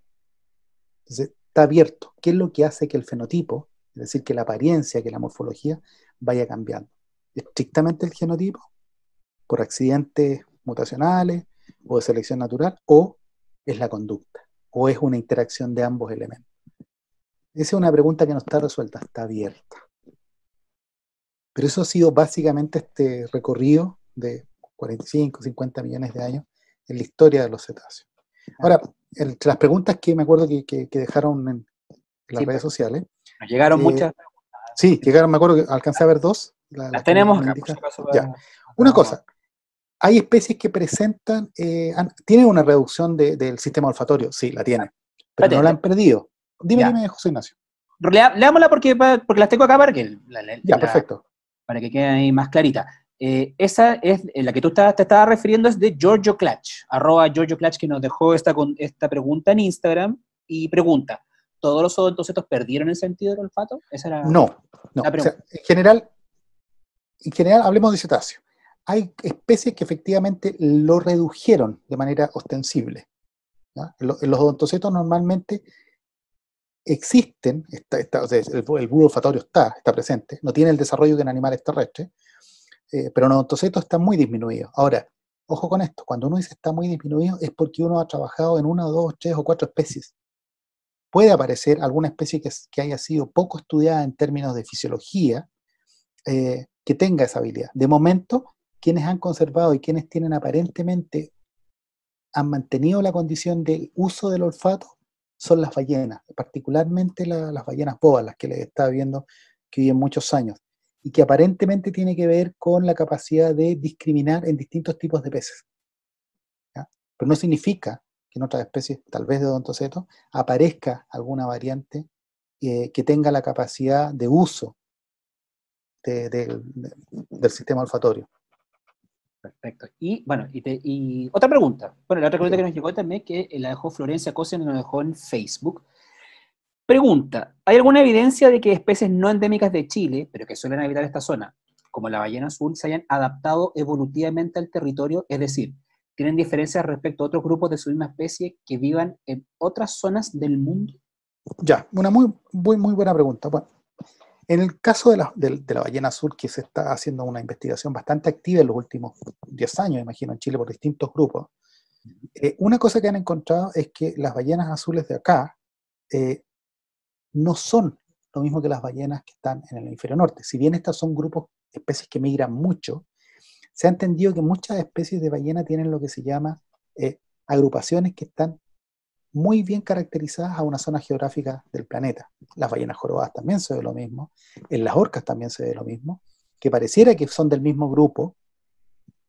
Entonces, está abierto. ¿Qué es lo que hace que el fenotipo, es decir, que la apariencia, que la morfología, vaya cambiando? ¿Estrictamente el genotipo? ¿Por accidentes mutacionales o de selección natural? ¿O es la conducta? ¿O es una interacción de ambos elementos? Esa es una pregunta que no está resuelta, está abierta. Pero eso ha sido básicamente este recorrido de 45, 50 millones de años en la historia de los cetáceos. Ahora, entre las preguntas que me acuerdo que dejaron en las redes sociales. Nos llegaron muchas. Sí, llegaron, me acuerdo que alcancé a ver dos. Las tenemos acá, por si acaso. Ya. Una cosa, hay especies que presentan, tienen una reducción del sistema olfatorio, sí, la tienen, pero no la han perdido. Dime, José Ignacio. Leámosla porque las tengo acá Ya, perfecto. para que quede ahí más clarita. Esa es la que te estabas refiriendo, es de Giorgio Clutch, @GiorgioClutch, que nos dejó esta pregunta en Instagram y pregunta: ¿todos los odontocetos perdieron el sentido del olfato? Esa era No. la O sea, pregunta. en general, hablemos de cetáceos. Hay especies que efectivamente lo redujeron de manera ostensible. ¿Ya? En los odontocetos normalmente existen, o sea, el bulbo olfatorio está presente, no tiene el desarrollo que en animales terrestres, pero en odontocetos está muy disminuido. Ahora, ojo con esto, cuando uno dice está muy disminuido es porque uno ha trabajado en una, dos, tres o cuatro especies. Puede aparecer alguna especie que haya sido poco estudiada en términos de fisiología, que tenga esa habilidad. De momento, quienes han conservado y quienes tienen aparentemente han mantenido la condición de uso del olfato son las ballenas, particularmente las ballenas boas, las que les estaba viendo que viven muchos años, y que aparentemente tiene que ver con la capacidad de discriminar en distintos tipos de peces. ¿Ya? Pero no significa que en otras especies, tal vez de odontocetos, aparezca alguna variante que tenga la capacidad de uso del sistema olfatorio. Perfecto. Y bueno, y otra pregunta. Bueno, la otra pregunta que Dígame. nos llegó también, que la dejó Florencia Cosa, nos dejó en Facebook. Pregunta: ¿hay alguna evidencia de que especies no endémicas de Chile, pero que suelen habitar esta zona, como la ballena azul, se hayan adaptado evolutivamente al territorio? Es decir, ¿tienen diferencias respecto a otros grupos de su misma especie que vivan en otras zonas del mundo? Ya, una muy buena pregunta. Bueno, en el caso de la ballena azul, que se está haciendo una investigación bastante activa en los últimos 10 años, imagino, en Chile por distintos grupos, una cosa que han encontrado es que las ballenas azules de acá no son lo mismo que las ballenas que están en el hemisferio norte. Si bien estas son grupos, especies que migran mucho, se ha entendido que muchas especies de ballena tienen lo que se llama agrupaciones que están muy bien caracterizadas a una zona geográfica del planeta. Las ballenas jorobadas también se ve lo mismo, en las orcas también se ve lo mismo, que pareciera que son del mismo grupo,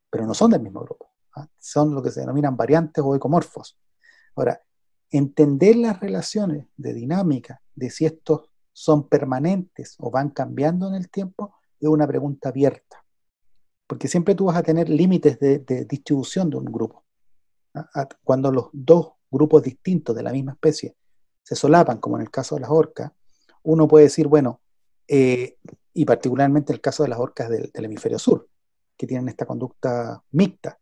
pero no son del mismo grupo. ¿Ah? Son lo que se denominan variantes o ecomorfos. Ahora, entender las relaciones de dinámica de si estos son permanentes o van cambiando en el tiempo es una pregunta abierta, porque siempre tú vas a tener límites de distribución de un grupo. Cuando los dos grupos distintos de la misma especie se solapan, como en el caso de las orcas, uno puede decir, bueno, y particularmente el caso de las orcas del hemisferio sur, que tienen esta conducta mixta.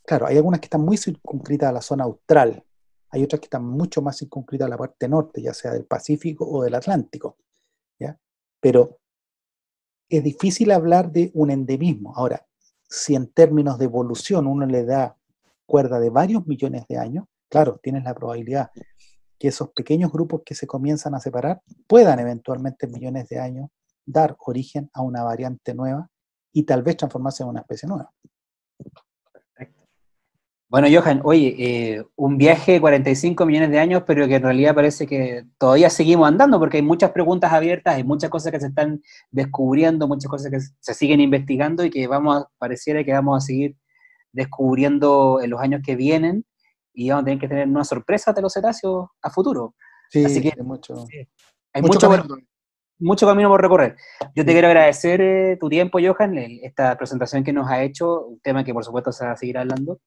Claro, hay algunas que están muy circunscritas a la zona austral, hay otras que están mucho más circunscritas a la parte norte, ya sea del Pacífico o del Atlántico, ¿ya? Pero es difícil hablar de un endemismo. Ahora, si en términos de evolución uno le da cuerda de varios millones de años, claro, tienes la probabilidad que esos pequeños grupos que se comienzan a separar puedan eventualmente en millones de años dar origen a una variante nueva y tal vez transformarse en una especie nueva. Bueno, Johan, oye, un viaje de 45 millones de años, pero que en realidad parece que todavía seguimos andando, porque hay muchas preguntas abiertas, hay muchas cosas que se están descubriendo, muchas cosas que se siguen investigando y que pareciera que vamos a seguir descubriendo en los años que vienen, y vamos a tener que tener una sorpresa de los cetáceos a futuro. Así Sí, que hay mucho, sí, hay mucho mucho, camino todavía. mucho camino por recorrer. Yo te Sí. quiero agradecer tu tiempo, Johan, esta presentación que nos ha hecho, un tema que por supuesto se va a seguir hablando.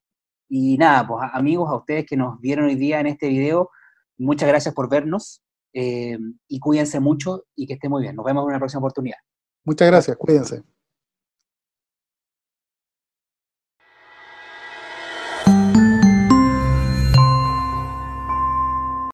Y nada, pues amigos, a ustedes que nos vieron hoy día en este video, muchas gracias por vernos, y cuídense mucho y que estén muy bien. Nos vemos en una próxima oportunidad. Muchas Chao. gracias, cuídense.